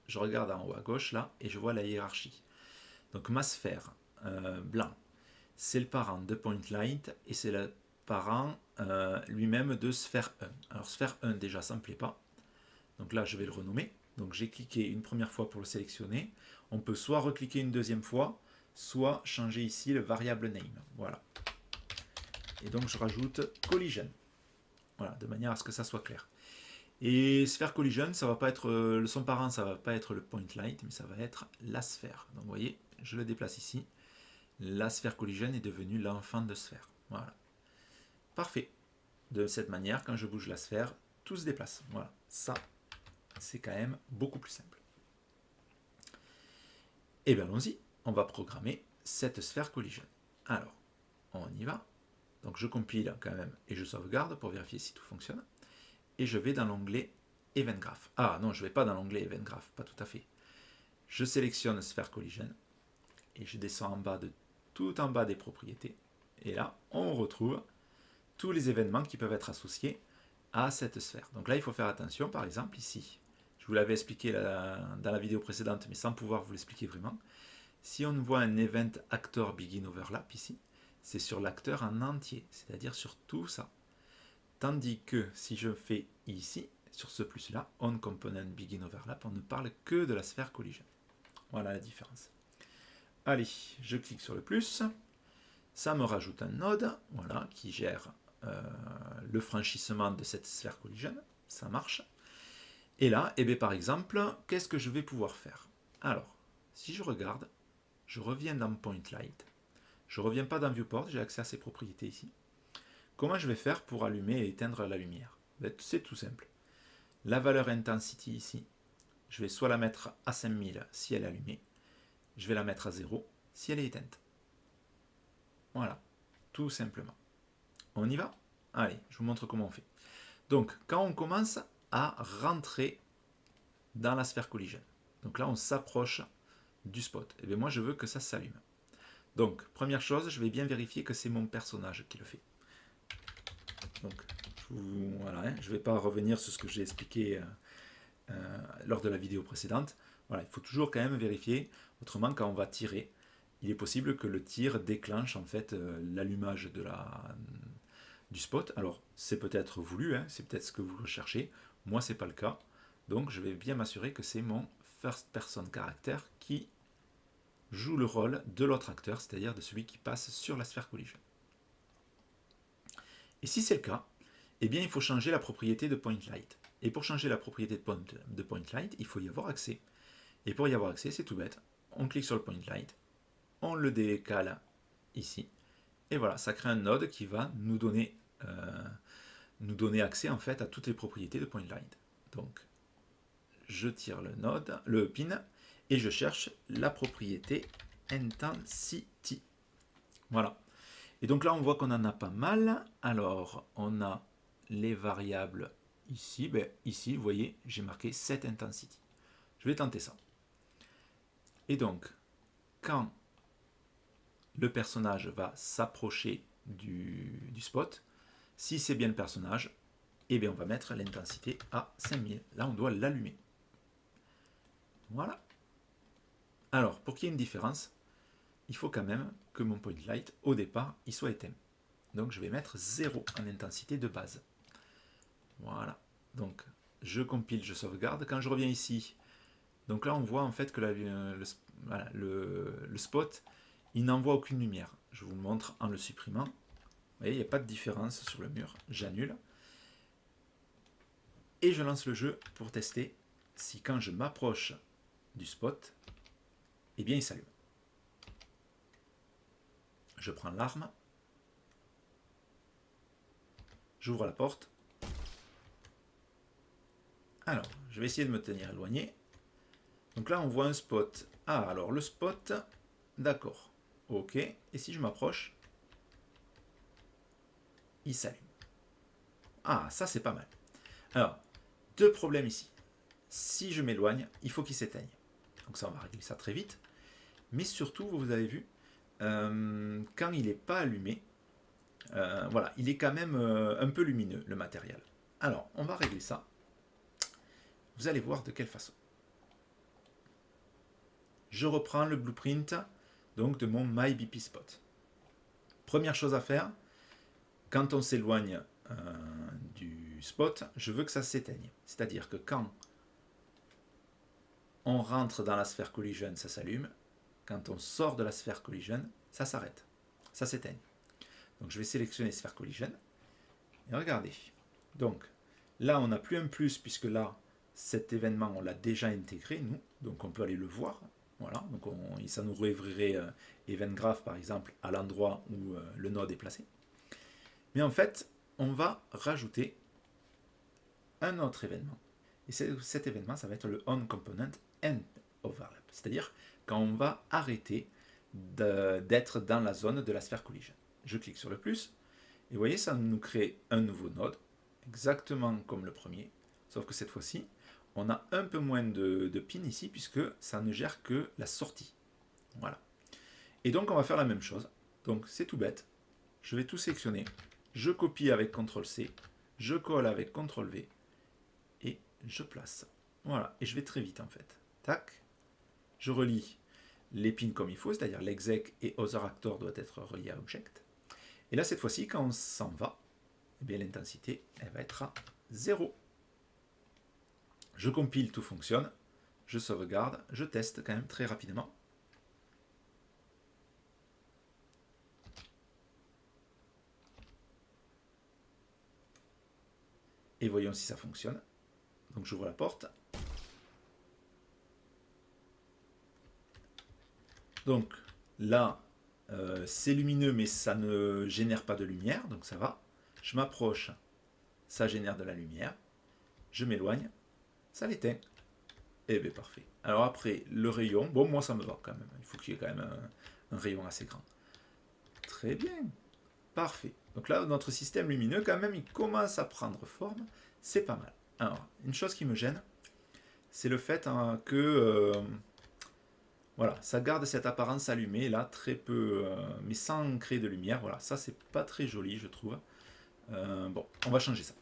je regarde en haut à gauche là et je vois la hiérarchie. Donc ma sphère blanc, c'est le parent de point light et c'est le parent lui-même de sphère 1. Alors sphère 1 déjà ça ne me plaît pas. Donc là je vais le renommer. Donc j'ai cliqué une première fois pour le sélectionner. On peut soit recliquer une deuxième fois, soit changer ici le variable name. Voilà. Et donc je rajoute collision. Voilà, de manière à ce que ça soit clair. Et sphère collision, ça va pas être son parent, ça va pas être le point light, mais ça va être la sphère. Donc vous voyez, je le déplace ici. La sphère collision est devenue l'enfant de sphère. Voilà. Parfait. De cette manière, quand je bouge la sphère, tout se déplace. Voilà. Ça, c'est quand même beaucoup plus simple. Et bien allons-y. On va programmer cette sphère collision. Alors, on y va. Donc je compile quand même et je sauvegarde pour vérifier si tout fonctionne. Et je vais dans l'onglet Event Graph. Ah non, je ne vais pas dans l'onglet Event Graph, pas tout à fait. Je sélectionne sphère collision et je descends en bas tout en bas des propriétés. Et là, on retrouve tous les événements qui peuvent être associés à cette sphère. Donc là, il faut faire attention, par exemple ici. Je vous l'avais expliqué dans la vidéo précédente, mais sans pouvoir vous l'expliquer vraiment. Si on voit un event actor begin overlap ici, c'est sur l'acteur en entier, c'est-à-dire sur tout ça. Tandis que si je fais ici, sur ce plus-là, on component begin overlap, on ne parle que de la sphère collision. Voilà la différence. Allez, je clique sur le plus. Ça me rajoute un node, voilà, qui gère le franchissement de cette sphère collision. Ça marche. Et là, eh bien, par exemple, qu'est-ce que je vais pouvoir faire? Alors, si je regarde, je reviens dans Point Light. Je ne reviens pas dans Viewport, j'ai accès à ces propriétés ici. Comment je vais faire pour allumer et éteindre la lumière? C'est tout simple. La valeur intensity ici, je vais soit la mettre à 5000 si elle est allumée, je vais la mettre à 0 si elle est éteinte. Voilà, tout simplement. On y va? Allez, je vous montre comment on fait. Donc, quand on commence à rentrer dans la sphère collision, donc là on s'approche du spot, et bien moi je veux que ça s'allume. Donc, première chose, je vais bien vérifier que c'est mon personnage qui le fait. Donc, voilà, je ne vais pas revenir sur ce que j'ai expliqué lors de la vidéo précédente. Voilà, il faut toujours quand même vérifier. Autrement, quand on va tirer, il est possible que le tir déclenche en fait l'allumage du spot. Alors, c'est peut-être voulu, c'est peut-être ce que vous recherchez. Moi, c'est pas le cas. Donc, je vais bien m'assurer que c'est mon first person character qui joue le rôle de l'autre acteur, c'est-à-dire de celui qui passe sur la sphère collision. Et si c'est le cas, eh bien, il faut changer la propriété de point light. Et pour changer la propriété de point light, il faut y avoir accès. Et pour y avoir accès, c'est tout bête. On clique sur le point light, on le décale ici, et voilà, ça crée un node qui va nous donner accès en fait à toutes les propriétés de point light. Donc, je tire le pin, et je cherche la propriété intensity. Voilà. Et donc là, on voit qu'on en a pas mal. Alors, on a les variables ici. Ben, ici, vous voyez, j'ai marqué set intensity. Je vais tenter ça. Et donc, quand le personnage va s'approcher du spot, si c'est bien le personnage, eh bien on va mettre l'intensité à 5000. Là, on doit l'allumer. Voilà. Alors, pour qu'il y ait une différence, il faut quand même que mon point light, au départ, il soit éteint. Donc, je vais mettre 0 en intensité de base. Voilà. Donc, je compile, je sauvegarde. Quand je reviens ici, donc là, on voit en fait que le spot, il n'envoie aucune lumière. Je vous le montre en le supprimant. Vous voyez, il n'y a pas de différence sur le mur. J'annule. Et je lance le jeu pour tester si quand je m'approche du spot, eh bien, il s'allume. Je prends l'arme. J'ouvre la porte. Alors, je vais essayer de me tenir éloigné. Donc là, on voit un spot. Ah, alors le spot, d'accord. Ok. Et si je m'approche, il s'allume. Ah, ça c'est pas mal. Alors, deux problèmes ici. Si je m'éloigne, il faut qu'il s'éteigne. Donc ça, on va régler ça très vite. Mais surtout, vous avez vu, quand il n'est pas allumé, voilà, il est quand même un peu lumineux, le matériel. Alors, on va régler ça. Vous allez voir de quelle façon. Je reprends le blueprint donc de mon MyBP Spot. Première chose à faire, quand on s'éloigne du spot, je veux que ça s'éteigne. C'est-à-dire que quand on rentre dans la sphère collision, ça s'allume. Quand on sort de la sphère collision, ça s'arrête. Ça s'éteigne. Donc je vais sélectionner sphère collision. Et regardez. Donc là, on n'a plus un plus puisque là, cet événement, on l'a déjà intégré, nous. Donc on peut aller le voir. Voilà. Donc ça nous réouvrirait Event Graph, par exemple, à l'endroit où le node est placé. Mais en fait, on va rajouter un autre événement. Et cet événement, ça va être le On Component End Overlap. C'est-à-dire quand on va arrêter d'être dans la zone de la sphère collision. Je clique sur le plus, et vous voyez, ça nous crée un nouveau node, exactement comme le premier, sauf que cette fois-ci, on a un peu moins de pins ici, puisque ça ne gère que la sortie. Voilà. Et donc, on va faire la même chose. Donc, c'est tout bête. Je vais tout sélectionner. Je copie avec CTRL-C, je colle avec CTRL-V, et je place. Voilà. Et je vais très vite, en fait. Tac. Je relie les pins comme il faut, c'est-à-dire l'exec et other actor doit être relié à object. Et là, cette fois-ci, quand on s'en va, eh bien, l'intensité, elle va être à 0. Je compile, tout fonctionne. Je sauvegarde, je teste quand même très rapidement. Et voyons si ça fonctionne. Donc j'ouvre la porte. Donc là, c'est lumineux, mais ça ne génère pas de lumière, donc ça va. Je m'approche, ça génère de la lumière. Je m'éloigne, ça l'éteint. Et bien parfait. Alors après, le rayon, bon, moi ça me va quand même. Il faut qu'il y ait quand même un rayon assez grand. Très bien. Parfait. Donc là, notre système lumineux, quand même, il commence à prendre forme. C'est pas mal. Alors, une chose qui me gêne, c'est le fait que voilà, ça garde cette apparence allumée, là, très peu, mais sans créer de lumière. Voilà, ça, c'est pas très joli, je trouve. Bon, on va changer ça.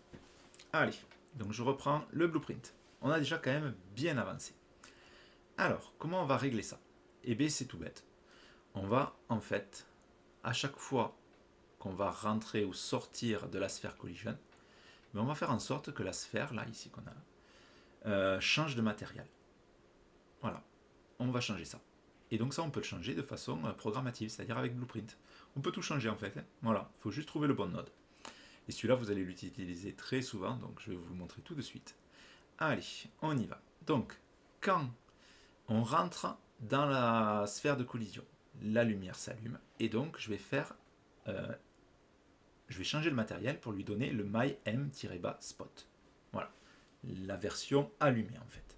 Allez, donc je reprends le blueprint. On a déjà quand même bien avancé. Alors, comment on va régler ça? Eh bien, c'est tout bête. On va, en fait, à chaque fois qu'on va rentrer ou sortir de la sphère collision, mais on va faire en sorte que la sphère, là, ici qu'on a, change de matériel. Voilà, on va changer ça. Et donc ça, on peut le changer de façon programmative, c'est-à-dire avec Blueprint. On peut tout changer en fait. Hein. Voilà, il faut juste trouver le bon node. Et celui-là, vous allez l'utiliser très souvent, donc je vais vous le montrer tout de suite. Allez, on y va. Donc, quand on rentre dans la sphère de collision, la lumière s'allume, et donc je vais faire... je vais changer le matériel pour lui donner le MyM-spot. Voilà, la version allumée en fait.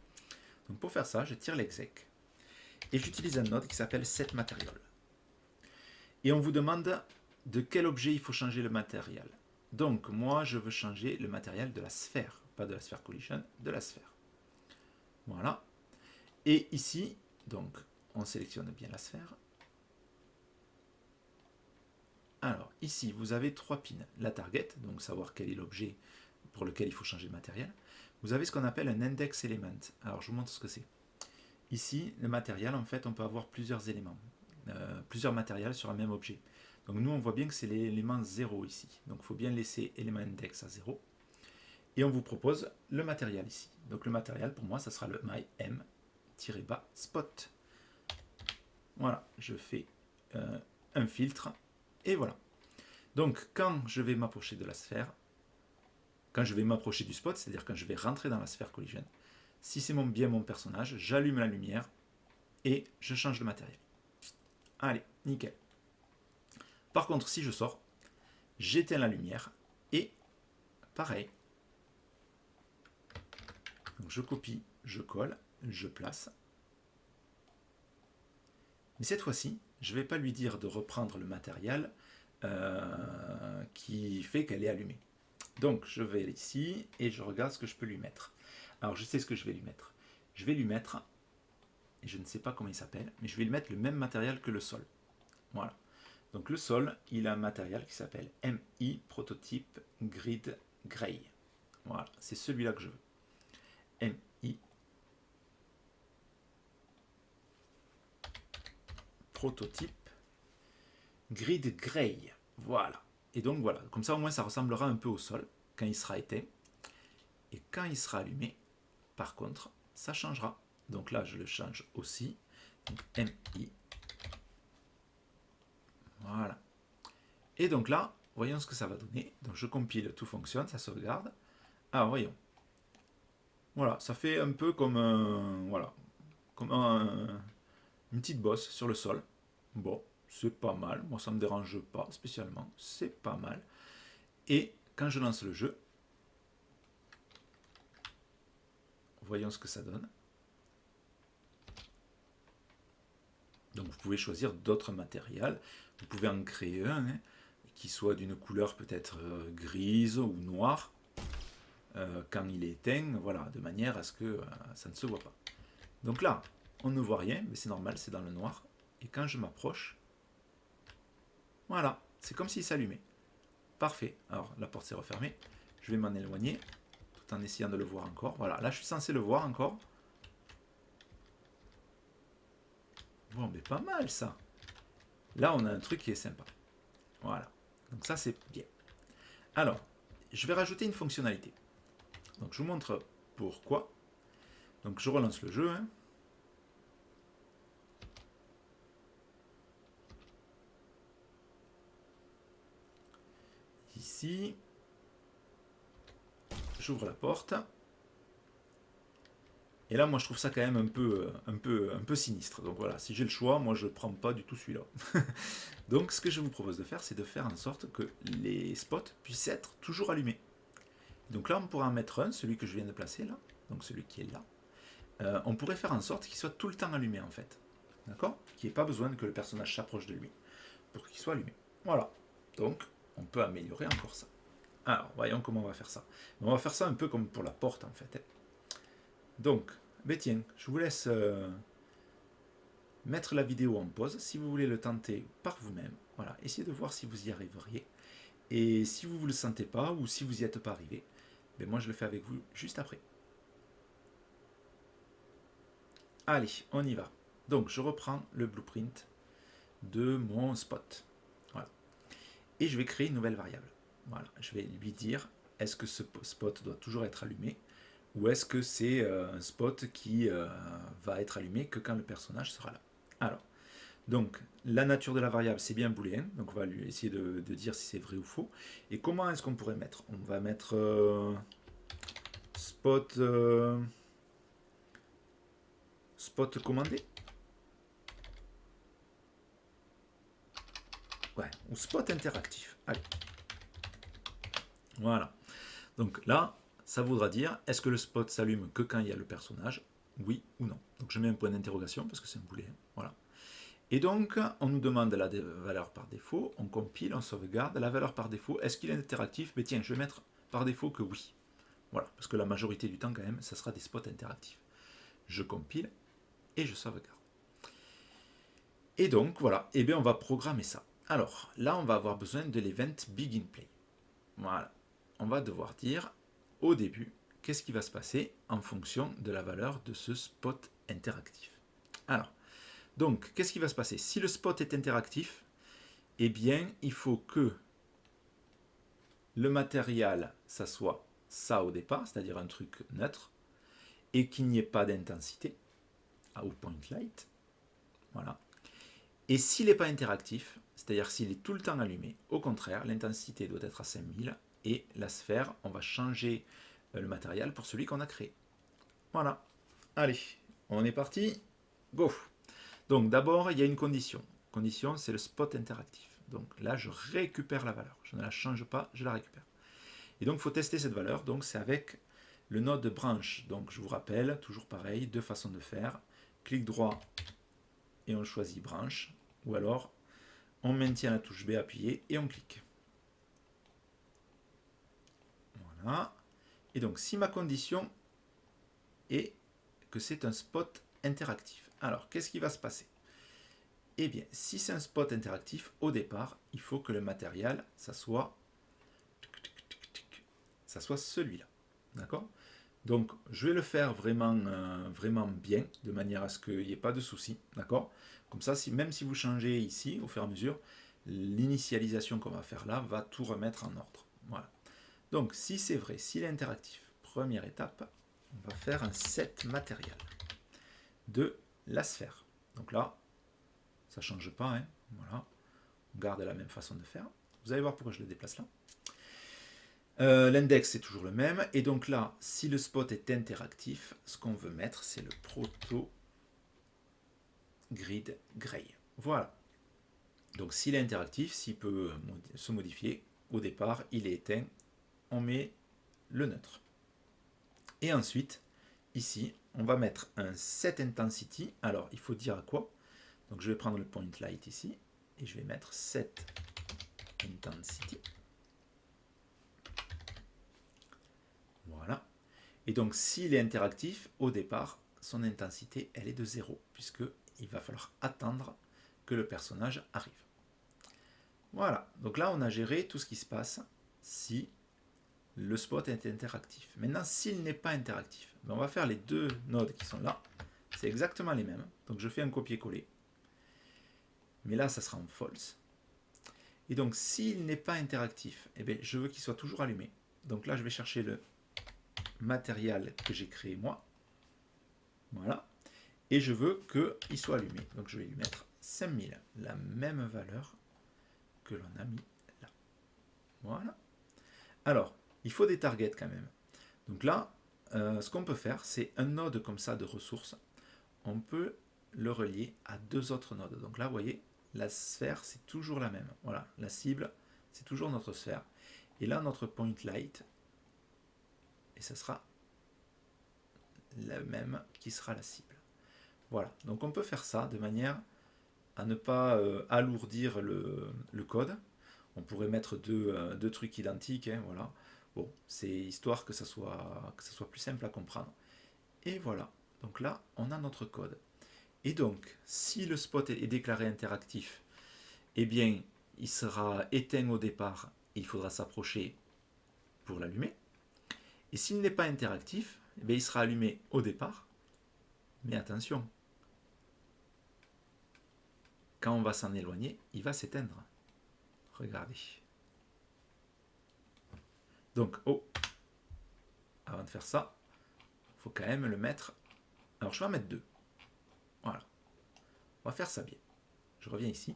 Donc pour faire ça, je tire l'exec et j'utilise un node qui s'appelle setMaterial. Et on vous demande de quel objet il faut changer le matériel. Donc moi, je veux changer le matériel de la sphère, pas de la sphère collision, de la sphère. Voilà. Et ici, donc, on sélectionne bien la sphère. Alors, ici, vous avez trois pins. La target, donc savoir quel est l'objet pour lequel il faut changer le matériel. Vous avez ce qu'on appelle un index element. Alors, je vous montre ce que c'est. Ici, le matériel, en fait, on peut avoir plusieurs éléments, plusieurs matériels sur un même objet. Donc, nous, on voit bien que c'est l'élément 0 ici. Donc, il faut bien laisser élément index à 0. Et on vous propose le matériel ici. Donc, le matériel, pour moi, ça sera le MyM-spot. Voilà, je fais un filtre. Et voilà. Donc, quand je vais m'approcher de la sphère, quand je vais m'approcher du spot, c'est-à-dire quand je vais rentrer dans la sphère collision, si c'est bien mon personnage, j'allume la lumière et je change de matériel. Allez, nickel. Par contre, si je sors, j'éteins la lumière et pareil. Donc, je copie, je colle, je place Mais cette fois-ci, je ne vais pas lui dire de reprendre le matériel qui fait qu'elle est allumée. Donc, je vais ici et je regarde ce que je peux lui mettre. Alors, je sais ce que je vais lui mettre. Je vais lui mettre, et je ne sais pas comment il s'appelle, mais je vais lui mettre le même matériel que le sol. Voilà. Donc, le sol, il a un matériel qui s'appelle MI Prototype Grid Grey. Voilà, c'est celui-là que je veux. MI Prototype Grid Grey. Voilà. Et donc voilà, comme ça au moins ça ressemblera un peu au sol quand il sera éteint. Et quand il sera allumé, par contre, ça changera. Donc là, je le change aussi. Donc MI. Voilà. Et donc là, voyons ce que ça va donner. Donc je compile, tout fonctionne, ça sauvegarde. Alors voyons. Voilà, ça fait un peu comme voilà, comme une petite bosse sur le sol. Bon, c'est pas mal. Moi, ça ne me dérange pas spécialement. C'est pas mal. Et quand je lance le jeu, voyons ce que ça donne. Donc vous pouvez choisir d'autres matériels. Vous pouvez en créer un qui soit d'une couleur peut-être grise ou noire quand il est éteint, voilà, de manière à ce que ça ne se voit pas. Donc là, on ne voit rien, mais c'est normal, c'est dans le noir. Et quand je m'approche, voilà, c'est comme s'il s'allumait. Parfait. Alors la porte s'est refermée. Je vais m'en éloigner tout en essayant de le voir encore. Voilà, là je suis censé le voir encore. Bon, mais pas mal ça. Là, on a un truc qui est sympa. Voilà. Donc ça, c'est bien. Alors, je vais rajouter une fonctionnalité. Donc, je vous montre pourquoi. Donc, je relance le jeu. Ici, j'ouvre la porte. Et là, moi, je trouve ça quand même un peu sinistre. Donc voilà, si j'ai le choix, moi, je ne prends pas du tout celui-là. Donc, ce que je vous propose de faire, c'est de faire en sorte que les spots puissent être toujours allumés. Donc là, on pourra en mettre un, celui que je viens de placer là, donc celui qui est là. On pourrait faire en sorte qu'il soit tout le temps allumé en fait. D'accord? Qu'il n'y ait pas besoin que le personnage s'approche de lui pour qu'il soit allumé. Voilà. Donc, on peut améliorer encore ça. Alors, voyons comment on va faire ça. On va faire ça un peu comme pour la porte en fait. Donc, ben tiens, je vous laisse mettre la vidéo en pause si vous voulez le tenter par vous-même. Voilà, essayez de voir si vous y arriveriez. Et si vous ne le sentez pas ou si vous n'y êtes pas arrivé, ben moi je le fais avec vous juste après. Allez, on y va. Donc je reprends le blueprint de mon spot. Voilà. Et je vais créer une nouvelle variable. Voilà. Je vais lui dire, est-ce que ce spot doit toujours être allumé ou est-ce que c'est un spot qui va être allumé que quand le personnage sera là. Alors, donc la nature de la variable c'est bien booléen, donc on va lui essayer de dire si c'est vrai ou faux. Et comment est-ce qu'on pourrait mettre? On va mettre spot spot commandé. Ouais, ou spot interactif. Allez. Voilà. Donc là, ça voudra dire, est-ce que le spot s'allume que quand il y a le personnage? Oui ou non. Donc je mets un point d'interrogation parce que c'est un booléen. Voilà. Et donc, on nous demande la valeur par défaut, on compile, on sauvegarde. La valeur par défaut, est-ce qu'il est interactif? Mais tiens, je vais mettre par défaut que oui. Voilà, parce que la majorité du temps, quand même, ça sera des spots interactifs. Je compile et je sauvegarde. Et donc, voilà, et bien on va programmer ça. Alors, là, on va avoir besoin de l'event begin play. Voilà, on va devoir dire au début qu'est-ce qui va se passer en fonction de la valeur de ce spot interactif. Alors, donc, qu'est-ce qui va se passer? Si le spot est interactif, eh bien, il faut que le matériel, ça soit ça au départ, c'est-à-dire un truc neutre, et qu'il n'y ait pas d'intensité, au point light. Voilà. Et s'il n'est pas interactif, c'est-à-dire s'il est tout le temps allumé, au contraire, l'intensité doit être à 5000, et la sphère, on va changer le matériel pour celui qu'on a créé. Voilà. Allez, on est parti. Go! Donc d'abord, il y a une condition. Condition, c'est le spot interactif. Donc là, je récupère la valeur. Je ne la change pas, je la récupère. Et donc, il faut tester cette valeur. Donc, c'est avec le node branch. Donc, je vous rappelle, toujours pareil, deux façons de faire. Clic droit, et on choisit branche, ou alors on maintient la touche B appuyée et on clique. Voilà. Et donc si ma condition est que c'est un spot interactif, alors qu'est-ce qui va se passer? Eh bien, si c'est un spot interactif, au départ, il faut que le matériel, ça soit celui-là. D'accord? Donc, je vais le faire vraiment, vraiment bien, de manière à ce qu'il n'y ait pas de souci. D'accord? Comme ça, même si vous changez ici, au fur et à mesure, l'initialisation qu'on va faire là va tout remettre en ordre. Voilà. Donc, si c'est vrai, s'il est interactif, première étape, on va faire un set matériel de la sphère. Donc là, ça ne change pas. Hein. Voilà. On garde la même façon de faire. Vous allez voir pourquoi je le déplace là. L'index c'est toujours le même. Et donc là, si le spot est interactif, ce qu'on veut mettre, c'est le proto grid gray. Voilà. Donc s'il est interactif, s'il peut se modifier, au départ, il est éteint. On met le neutre. Et ensuite, ici, on va mettre un set intensity. Alors, il faut dire à quoi? Donc je vais prendre le point light ici. Et je vais mettre set intensity. Voilà. Et donc, s'il est interactif, au départ, son intensité, elle est de 0, puisqu'il va falloir attendre que le personnage arrive. Voilà. Donc là, on a géré tout ce qui se passe si le spot est interactif. Maintenant, s'il n'est pas interactif, on va faire les deux nodes qui sont là. C'est exactement les mêmes. Donc, je fais un copier-coller. Mais là, ça sera en false. Et donc, s'il n'est pas interactif, eh bien, je veux qu'il soit toujours allumé. Donc là, je vais chercher le matériel que j'ai créé moi. Voilà. Et je veux qu'il soit allumé. Donc je vais lui mettre 5000, la même valeur que l'on a mis là. Voilà. Alors, il faut des targets quand même. Donc là, ce qu'on peut faire, c'est un node comme ça de ressources. On peut le relier à deux autres nodes. Donc là, vous voyez, la sphère, c'est toujours la même. Voilà, la cible, c'est toujours notre sphère. Et là, notre point light, et ce sera la même qui sera la cible. Voilà, donc on peut faire ça de manière à ne pas alourdir le code. On pourrait mettre deux trucs identiques, hein, voilà. Bon, c'est histoire que ça soit plus simple à comprendre. Et voilà, donc là, on a notre code. Et donc, si le spot est déclaré interactif, eh bien, il sera éteint au départ, et il faudra s'approcher pour l'allumer. Et s'il n'est pas interactif, eh bien, il sera allumé au départ, mais attention, quand on va s'en éloigner, il va s'éteindre. Regardez. Donc, avant de faire ça, il faut quand même le mettre. Alors, je vais en mettre deux. Voilà. On va faire ça bien. Je reviens ici.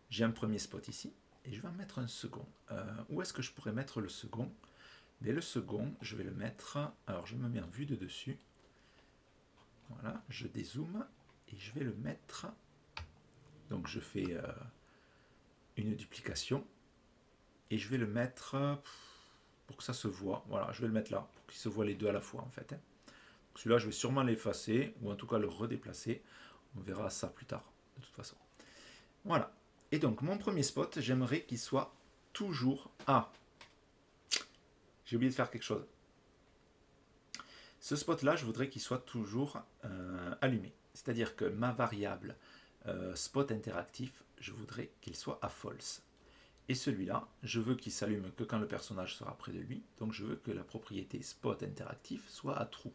J'ai un premier spot ici. Et je vais en mettre un second. Où est-ce que je pourrais mettre le second? Mais le second, je vais le mettre. Alors, je me mets en vue de dessus. Voilà. Je dézoome. Et je vais le mettre. Donc, je fais une duplication. Et je vais le mettre pour que ça se voit. Voilà, je vais le mettre là, pour qu'il se voit les deux à la fois en fait. Hein. Celui-là, je vais sûrement l'effacer, ou en tout cas le redéplacer. On verra ça plus tard, de toute façon. Voilà. Et donc, mon premier spot, j'aimerais qu'il soit toujours... Ah, j'ai oublié de faire quelque chose. Ce spot-là, je voudrais qu'il soit toujours allumé. C'est-à-dire que ma variable spot interactif, je voudrais qu'il soit à false. Et celui-là, je veux qu'il s'allume que quand le personnage sera près de lui. Donc je veux que la propriété spot interactif soit à true.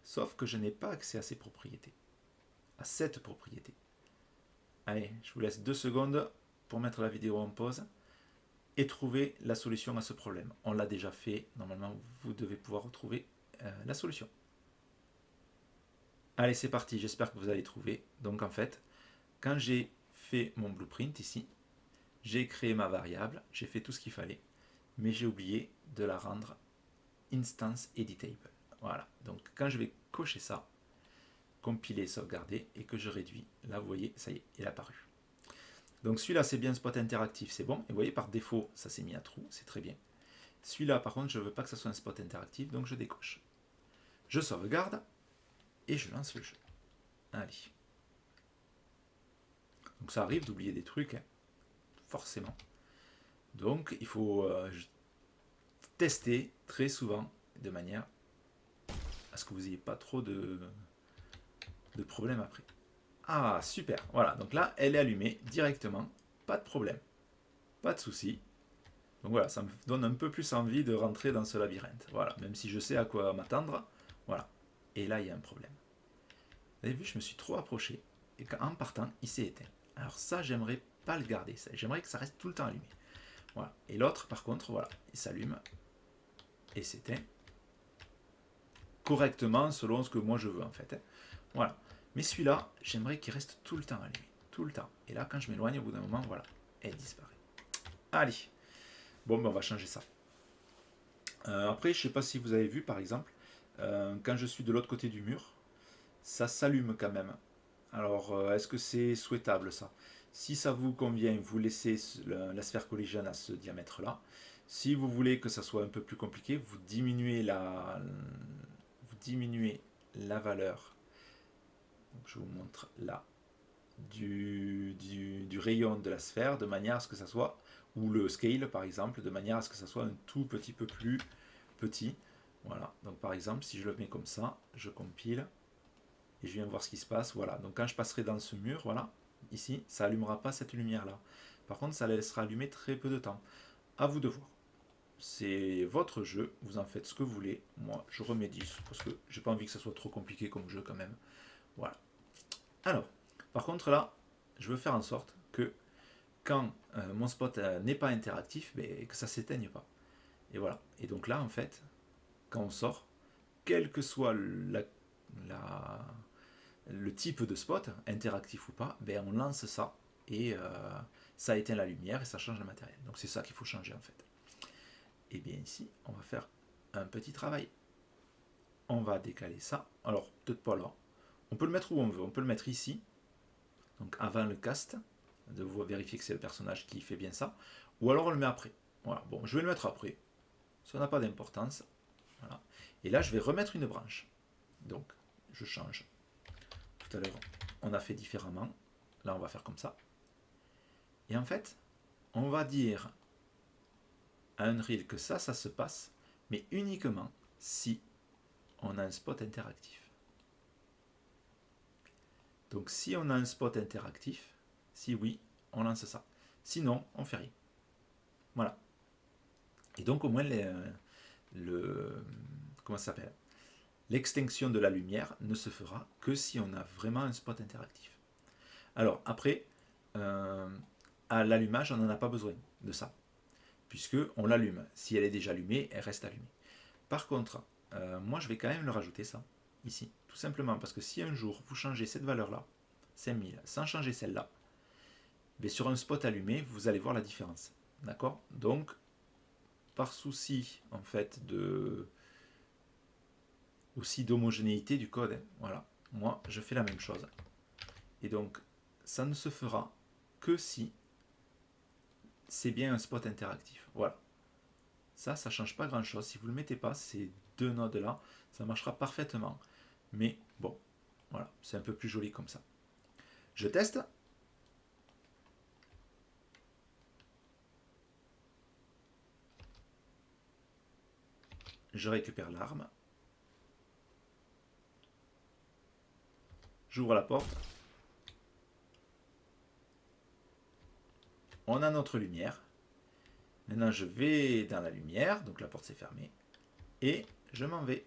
Sauf que je n'ai pas accès à ces propriétés. À cette propriété. Allez, je vous laisse 2 secondes pour mettre la vidéo en pause et trouver la solution à ce problème. On l'a déjà fait. Normalement, vous devez pouvoir retrouver la solution. Allez, c'est parti. J'espère que vous allez trouver. Donc en fait, quand j'ai fait mon blueprint ici, j'ai créé ma variable, j'ai fait tout ce qu'il fallait, mais j'ai oublié de la rendre instance editable. Voilà, donc quand je vais cocher ça, compiler, sauvegarder, et que je réduis, là vous voyez, ça y est, il est apparu. Donc celui-là c'est bien spot interactif, c'est bon, et vous voyez par défaut ça s'est mis à true, c'est très bien. Celui-là par contre je ne veux pas que ça soit un spot interactif, donc je décoche. Je sauvegarde, et je lance le jeu. Allez. Donc ça arrive d'oublier des trucs, hein, forcément. Donc il faut tester très souvent de manière à ce que vous n'ayez pas trop de problèmes après. Ah, super. Voilà, donc là, elle est allumée directement. Pas de problème. Pas de souci. Donc voilà, ça me donne un peu plus envie de rentrer dans ce labyrinthe. Voilà, même si je sais à quoi m'attendre. Voilà. Et là, il y a un problème. Vous avez vu, je me suis trop approché. Et en partant, il s'est éteint. Alors ça, j'aimerais pas le garder. J'aimerais que ça reste tout le temps allumé. Voilà. Et l'autre, par contre, voilà, il s'allume et s'éteint correctement selon ce que moi je veux en fait. Voilà. Mais celui-là, j'aimerais qu'il reste tout le temps allumé. Tout le temps. Et là, quand je m'éloigne, au bout d'un moment, voilà, elle disparaît. Allez. Bon, ben on va changer ça. Après, je ne sais pas si vous avez vu, par exemple, quand je suis de l'autre côté du mur, ça s'allume quand même. Alors, est-ce que c'est souhaitable ça? Si ça vous convient, vous laissez la sphère collision à ce diamètre-là. Si vous voulez que ça soit un peu plus compliqué, vous diminuez la valeur. Donc, je vous montre là du rayon de la sphère de manière à ce que ça soit, ou le scale par exemple, de manière à ce que ça soit un tout petit peu plus petit. Voilà, donc par exemple, si je le mets comme ça, je compile et je viens voir ce qui se passe. Voilà, donc quand je passerai dans ce mur, voilà, ici, ça allumera pas cette lumière là. Par contre, ça la laissera allumer très peu de temps. À vous de voir. C'est votre jeu, vous en faites ce que vous voulez. Moi, je remets 10 parce que j'ai pas envie que ça soit trop compliqué comme jeu quand même. Voilà. Alors, par contre là, je veux faire en sorte que quand mon spot n'est pas interactif, mais que ça ne s'éteigne pas. Et voilà. Et donc là, en fait, quand on sort, quel que soit le type de spot, interactif ou pas, ben on lance ça et ça éteint la lumière et ça change le matériel. Donc c'est ça qu'il faut changer en fait. Et bien ici, on va faire un petit travail. On va décaler ça. Alors, peut-être pas là. On peut le mettre où on veut. On peut le mettre ici. Donc avant le cast, de vous vérifier que c'est le personnage qui fait bien ça. Ou alors on le met après. Voilà, bon, je vais le mettre après. Ça n'a pas d'importance. Voilà. Et là, je vais remettre une branche. Donc, je change. Tout à l'heure, on a fait différemment. Là, on va faire comme ça. Et en fait, on va dire à Unreal que ça se passe, mais uniquement si on a un spot interactif. Donc, si on a un spot interactif, si oui, on lance ça. Sinon, on fait rien. Voilà. Et donc, au moins, comment ça s'appelle, l'extinction de la lumière ne se fera que si on a vraiment un spot interactif. Alors, après, à l'allumage, on n'en a pas besoin de ça, puisque on l'allume. Si elle est déjà allumée, elle reste allumée. Par contre, moi, je vais quand même le rajouter, ça, ici, tout simplement, parce que si un jour, vous changez cette valeur-là, 5000, sans changer celle-là, mais sur un spot allumé, vous allez voir la différence. D'accord? Donc, par souci, en fait, aussi d'homogénéité du code, hein, voilà, moi, je fais la même chose. Et donc, ça ne se fera que si c'est bien un spot interactif. Voilà. Ça ne change pas grand-chose. Si vous ne le mettez pas, ces deux nodes-là, ça marchera parfaitement. Mais bon, voilà, c'est un peu plus joli comme ça. Je teste. Je récupère l'arme. J'ouvre la porte. On a notre lumière. Maintenant, je vais dans la lumière. Donc la porte s'est fermée. Et je m'en vais.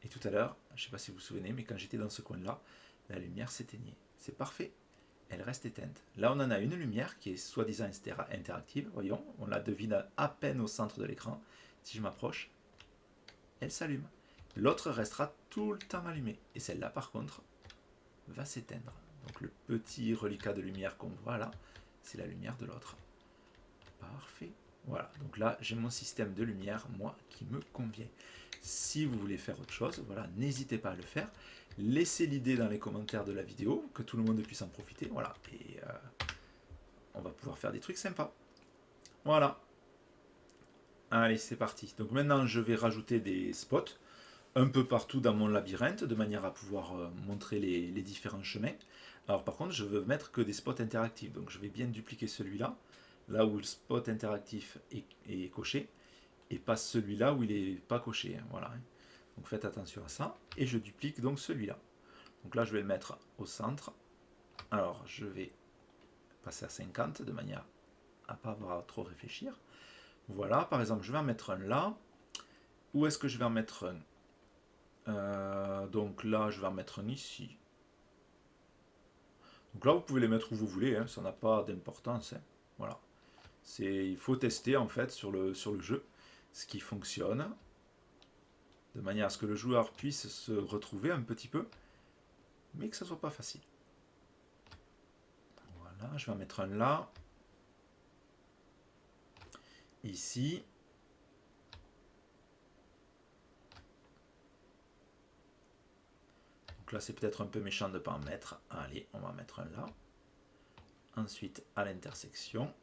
Et tout à l'heure, je ne sais pas si vous vous souvenez, mais quand j'étais dans ce coin-là, la lumière s'éteignait. C'est parfait. Elle reste éteinte. Là, on en a une lumière qui est soi-disant interactive. Voyons, on la devine à peine au centre de l'écran. Si je m'approche, elle s'allume. L'autre restera tout le temps allumée. Et celle-là, par contre, va s'éteindre. Donc le petit reliquat de lumière qu'on voit là, c'est la lumière de l'autre. Parfait. Voilà, donc là, j'ai mon système de lumière, moi, qui me convient. Si vous voulez faire autre chose, voilà, n'hésitez pas à le faire. Laissez l'idée dans les commentaires de la vidéo, que tout le monde puisse en profiter. Voilà, et on va pouvoir faire des trucs sympas. Voilà. Allez, c'est parti. Donc maintenant, je vais rajouter des spots. un peu partout dans mon labyrinthe, de manière à pouvoir montrer les différents chemins. Alors par contre, je veux mettre que des spots interactifs, donc je vais bien dupliquer celui-là, là où le spot interactif est coché, et pas celui-là où il n'est pas coché, hein, voilà. Donc faites attention à ça, et je duplique donc celui-là. Donc là, je vais le mettre au centre. Alors, je vais passer à 50, de manière à ne pas avoir à trop réfléchir. Voilà, par exemple, je vais en mettre un là. Où est-ce que je vais en mettre un donc là, je vais en mettre un ici. Donc là, vous pouvez les mettre où vous voulez, hein, ça n'a pas d'importance. Hein. Voilà. Il faut tester en fait sur le jeu ce qui fonctionne, de manière à ce que le joueur puisse se retrouver un petit peu, mais que ça soit pas facile. Voilà, je vais en mettre un là. Ici. Donc là, c'est peut-être un peu méchant de ne pas en mettre. Allez, on va en mettre un là. Ensuite, à l'intersection.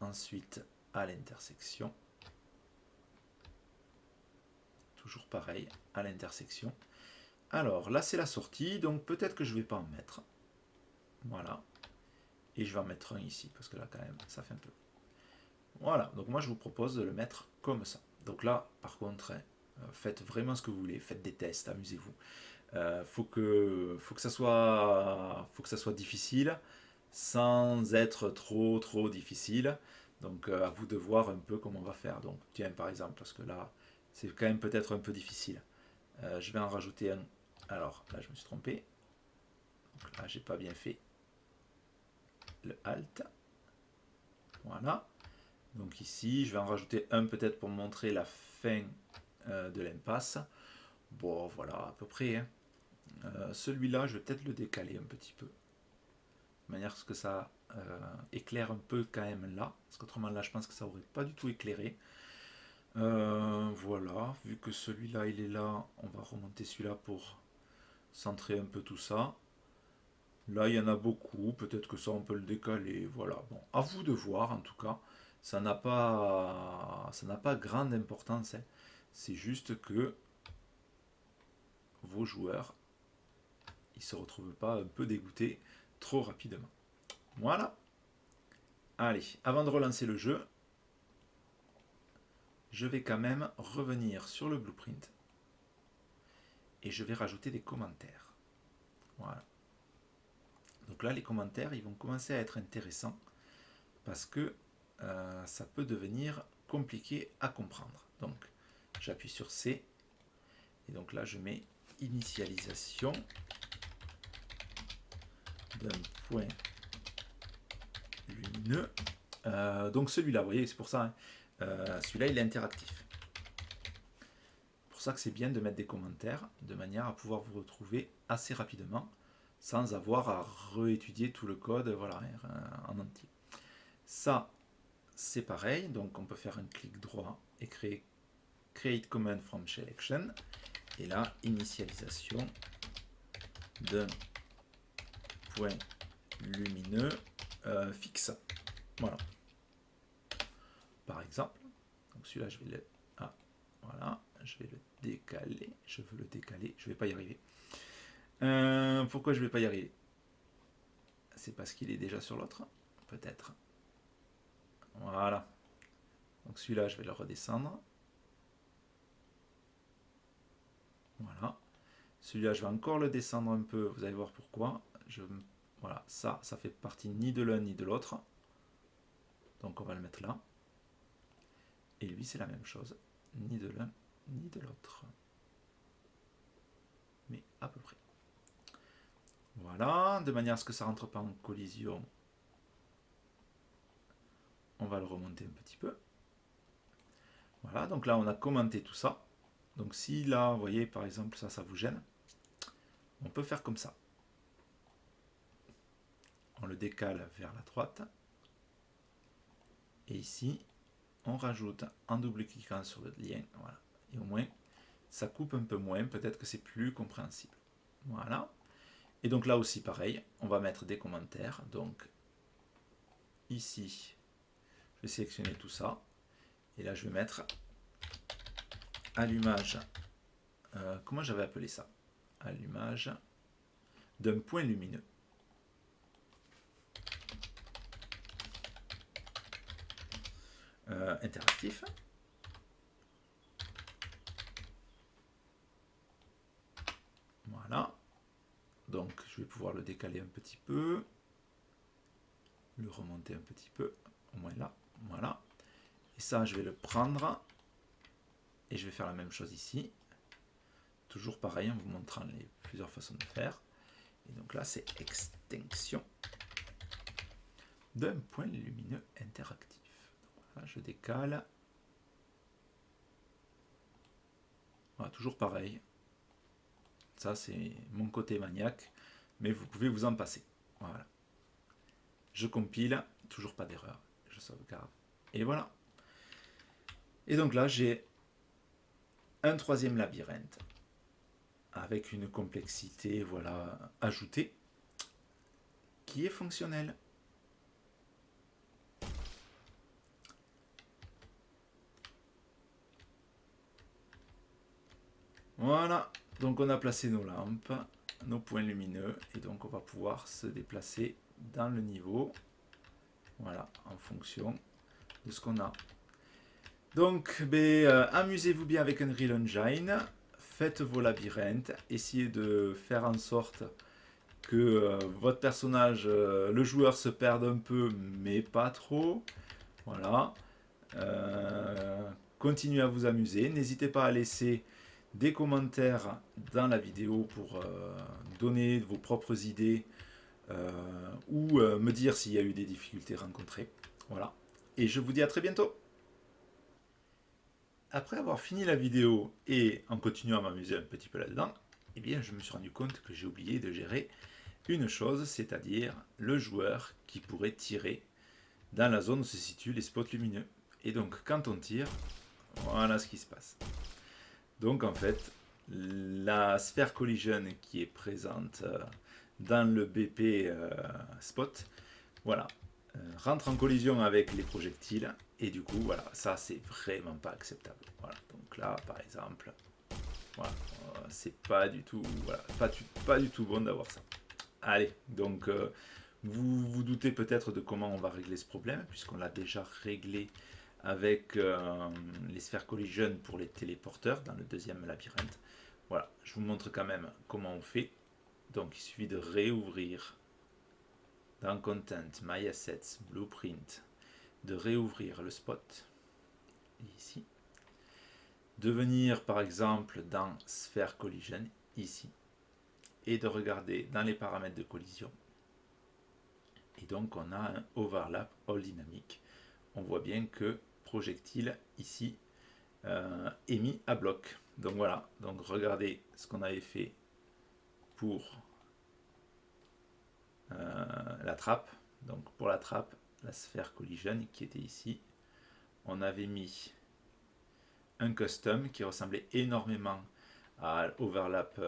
Ensuite, à l'intersection. Toujours pareil, à l'intersection. Alors, là, c'est la sortie, donc peut-être que je ne vais pas en mettre. Voilà. Et je vais en mettre un ici, parce que là, quand même, ça fait un peu. Voilà, donc moi, je vous propose de le mettre comme ça. Donc là, par contre, faites vraiment ce que vous voulez. Faites des tests, amusez-vous. Faut que ça soit difficile, sans être trop difficile. Donc à vous de voir un peu comment on va faire. Donc tiens, par exemple, parce que là, c'est quand même peut-être un peu difficile. Je vais en rajouter un. Alors là, je me suis trompé. Donc là, j'ai pas bien fait le Alt. Voilà. Donc ici, je vais en rajouter un peut-être pour montrer la fin de l'impasse. Bon, voilà, à peu près. Hein. Celui-là, je vais peut-être le décaler un petit peu. De manière à ce que ça éclaire un peu quand même là. Parce qu'autrement, là, je pense que ça aurait pas du tout éclairé. Voilà, vu que celui-là, il est là, on va remonter celui-là pour centrer un peu tout ça. Là, il y en a beaucoup. Peut-être que ça, on peut le décaler. Voilà. Bon, à vous de voir, en tout cas. Ça n'a pas grande importance. Hein. C'est juste que vos joueurs, ils ne se retrouvent pas un peu dégoûtés trop rapidement. Voilà. Allez, avant de relancer le jeu, je vais quand même revenir sur le blueprint et je vais rajouter des commentaires. Voilà. Donc là, les commentaires, ils vont commencer à être intéressants parce que ça peut devenir compliqué à comprendre. Donc, j'appuie sur C et donc là, je mets initialisation d'un point lumineux. Donc celui-là, vous voyez, c'est pour ça, hein, celui-là, il est interactif. C'est pour ça que c'est bien de mettre des commentaires, de manière à pouvoir vous retrouver assez rapidement, sans avoir à réétudier tout le code, voilà, en entier. Ça, c'est pareil, donc on peut faire un clic droit et créer Create Command from Selection, et là, initialisation d'un point lumineux fixe. Voilà. Par exemple, donc celui-là, je vais le... Ah, voilà, je vais le décaler. Je veux le décaler. Je ne vais pas y arriver. Pourquoi je ne vais pas y arriver? C'est parce qu'il est déjà sur l'autre? Peut-être. Voilà. Donc celui-là, je vais le redescendre. Voilà. Celui-là, je vais encore le descendre un peu. Vous allez voir pourquoi. Voilà, ça fait partie ni de l'un ni de l'autre. Donc on va le mettre là. Et lui, c'est la même chose. Ni de l'un ni de l'autre. Mais à peu près. Voilà, de manière à ce que ça ne rentre pas en collision. On va le remonter un petit peu. Voilà, donc là, on a commenté tout ça. Donc si là, vous voyez, par exemple, ça vous gêne, on peut faire comme ça. On le décale vers la droite. Et ici, on rajoute en double-cliquant sur le lien. Voilà. Et au moins, ça coupe un peu moins. Peut-être que c'est plus compréhensible. Voilà. Et donc là aussi, pareil, on va mettre des commentaires. Donc ici, je vais sélectionner tout ça. Et là, je vais mettre allumage, comment j'avais appelé ça? Allumage d'un point lumineux. Interactif. Voilà. Donc je vais pouvoir le décaler un petit peu, le remonter un petit peu, au moins là, voilà. Et ça, je vais le prendre et je vais faire la même chose ici. Toujours pareil, en vous montrant les plusieurs façons de faire. Et donc là, c'est extinction d'un point lumineux interactif. Donc voilà, je décale. Voilà, toujours pareil. Ça, c'est mon côté maniaque, mais vous pouvez vous en passer. Voilà. Je compile, toujours pas d'erreur. Je sauvegarde. Et voilà. Et donc là, j'ai un troisième labyrinthe avec une complexité, voilà, ajoutée, qui est fonctionnelle. Voilà, donc on a placé nos lampes, nos points lumineux, et donc on va pouvoir se déplacer dans le niveau, voilà, en fonction de ce qu'on a. Donc, amusez-vous bien avec Unreal Engine, faites vos labyrinthes, essayez de faire en sorte que votre personnage, le joueur se perde un peu, mais pas trop. Voilà. Continuez à vous amuser. N'hésitez pas à laisser des commentaires dans la vidéo pour donner vos propres idées ou me dire s'il y a eu des difficultés rencontrées. Voilà. Et je vous dis à très bientôt. Après avoir fini la vidéo et en continuant à m'amuser un petit peu là-dedans, eh bien, je me suis rendu compte que j'ai oublié de gérer une chose, c'est-à-dire le joueur qui pourrait tirer dans la zone où se situent les spots lumineux. Et donc, quand on tire, voilà ce qui se passe. Donc, en fait, la sphère collision qui est présente dans le BP spot, voilà, rentre en collision avec les projectiles. Et du coup, voilà, ça, c'est vraiment pas acceptable. Voilà, donc là, par exemple, voilà, c'est pas du tout, voilà, pas du tout bon d'avoir ça. Allez, donc vous vous doutez peut-être de comment on va régler ce problème, puisqu'on l'a déjà réglé avec les sphères collision pour les téléporteurs dans le deuxième labyrinthe. Voilà, je vous montre quand même comment on fait. Donc il suffit de réouvrir dans Content, My Assets, Blueprint, de réouvrir le spot, ici, de venir par exemple dans Sphère Collision, ici, et de regarder dans les paramètres de collision. Et donc on a un overlap all dynamique. On voit bien que projectile ici est mis à bloc. Donc voilà, donc regardez ce qu'on avait fait pour la trappe. Donc pour la trappe, la sphère collision qui était ici, on avait mis un custom qui ressemblait énormément à overlap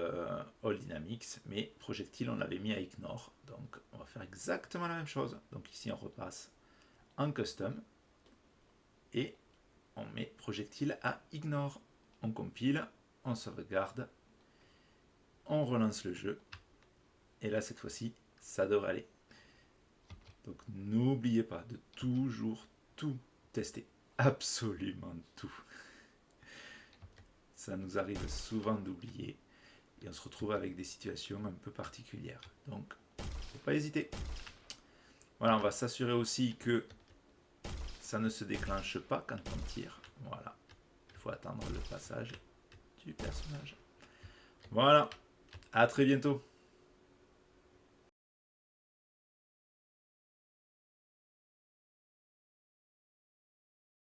all dynamics, mais projectile on l'avait mis à ignore. Donc on va faire exactement la même chose. Donc ici on repasse en custom et on met projectile à ignore. On compile, on sauvegarde, on relance le jeu et là cette fois-ci ça devrait aller. Donc n'oubliez pas de toujours tout tester, absolument tout. Ça nous arrive souvent d'oublier et on se retrouve avec des situations un peu particulières. Donc, faut pas hésiter. Voilà, on va s'assurer aussi que ça ne se déclenche pas quand on tire. Voilà, il faut attendre le passage du personnage. Voilà, à très bientôt.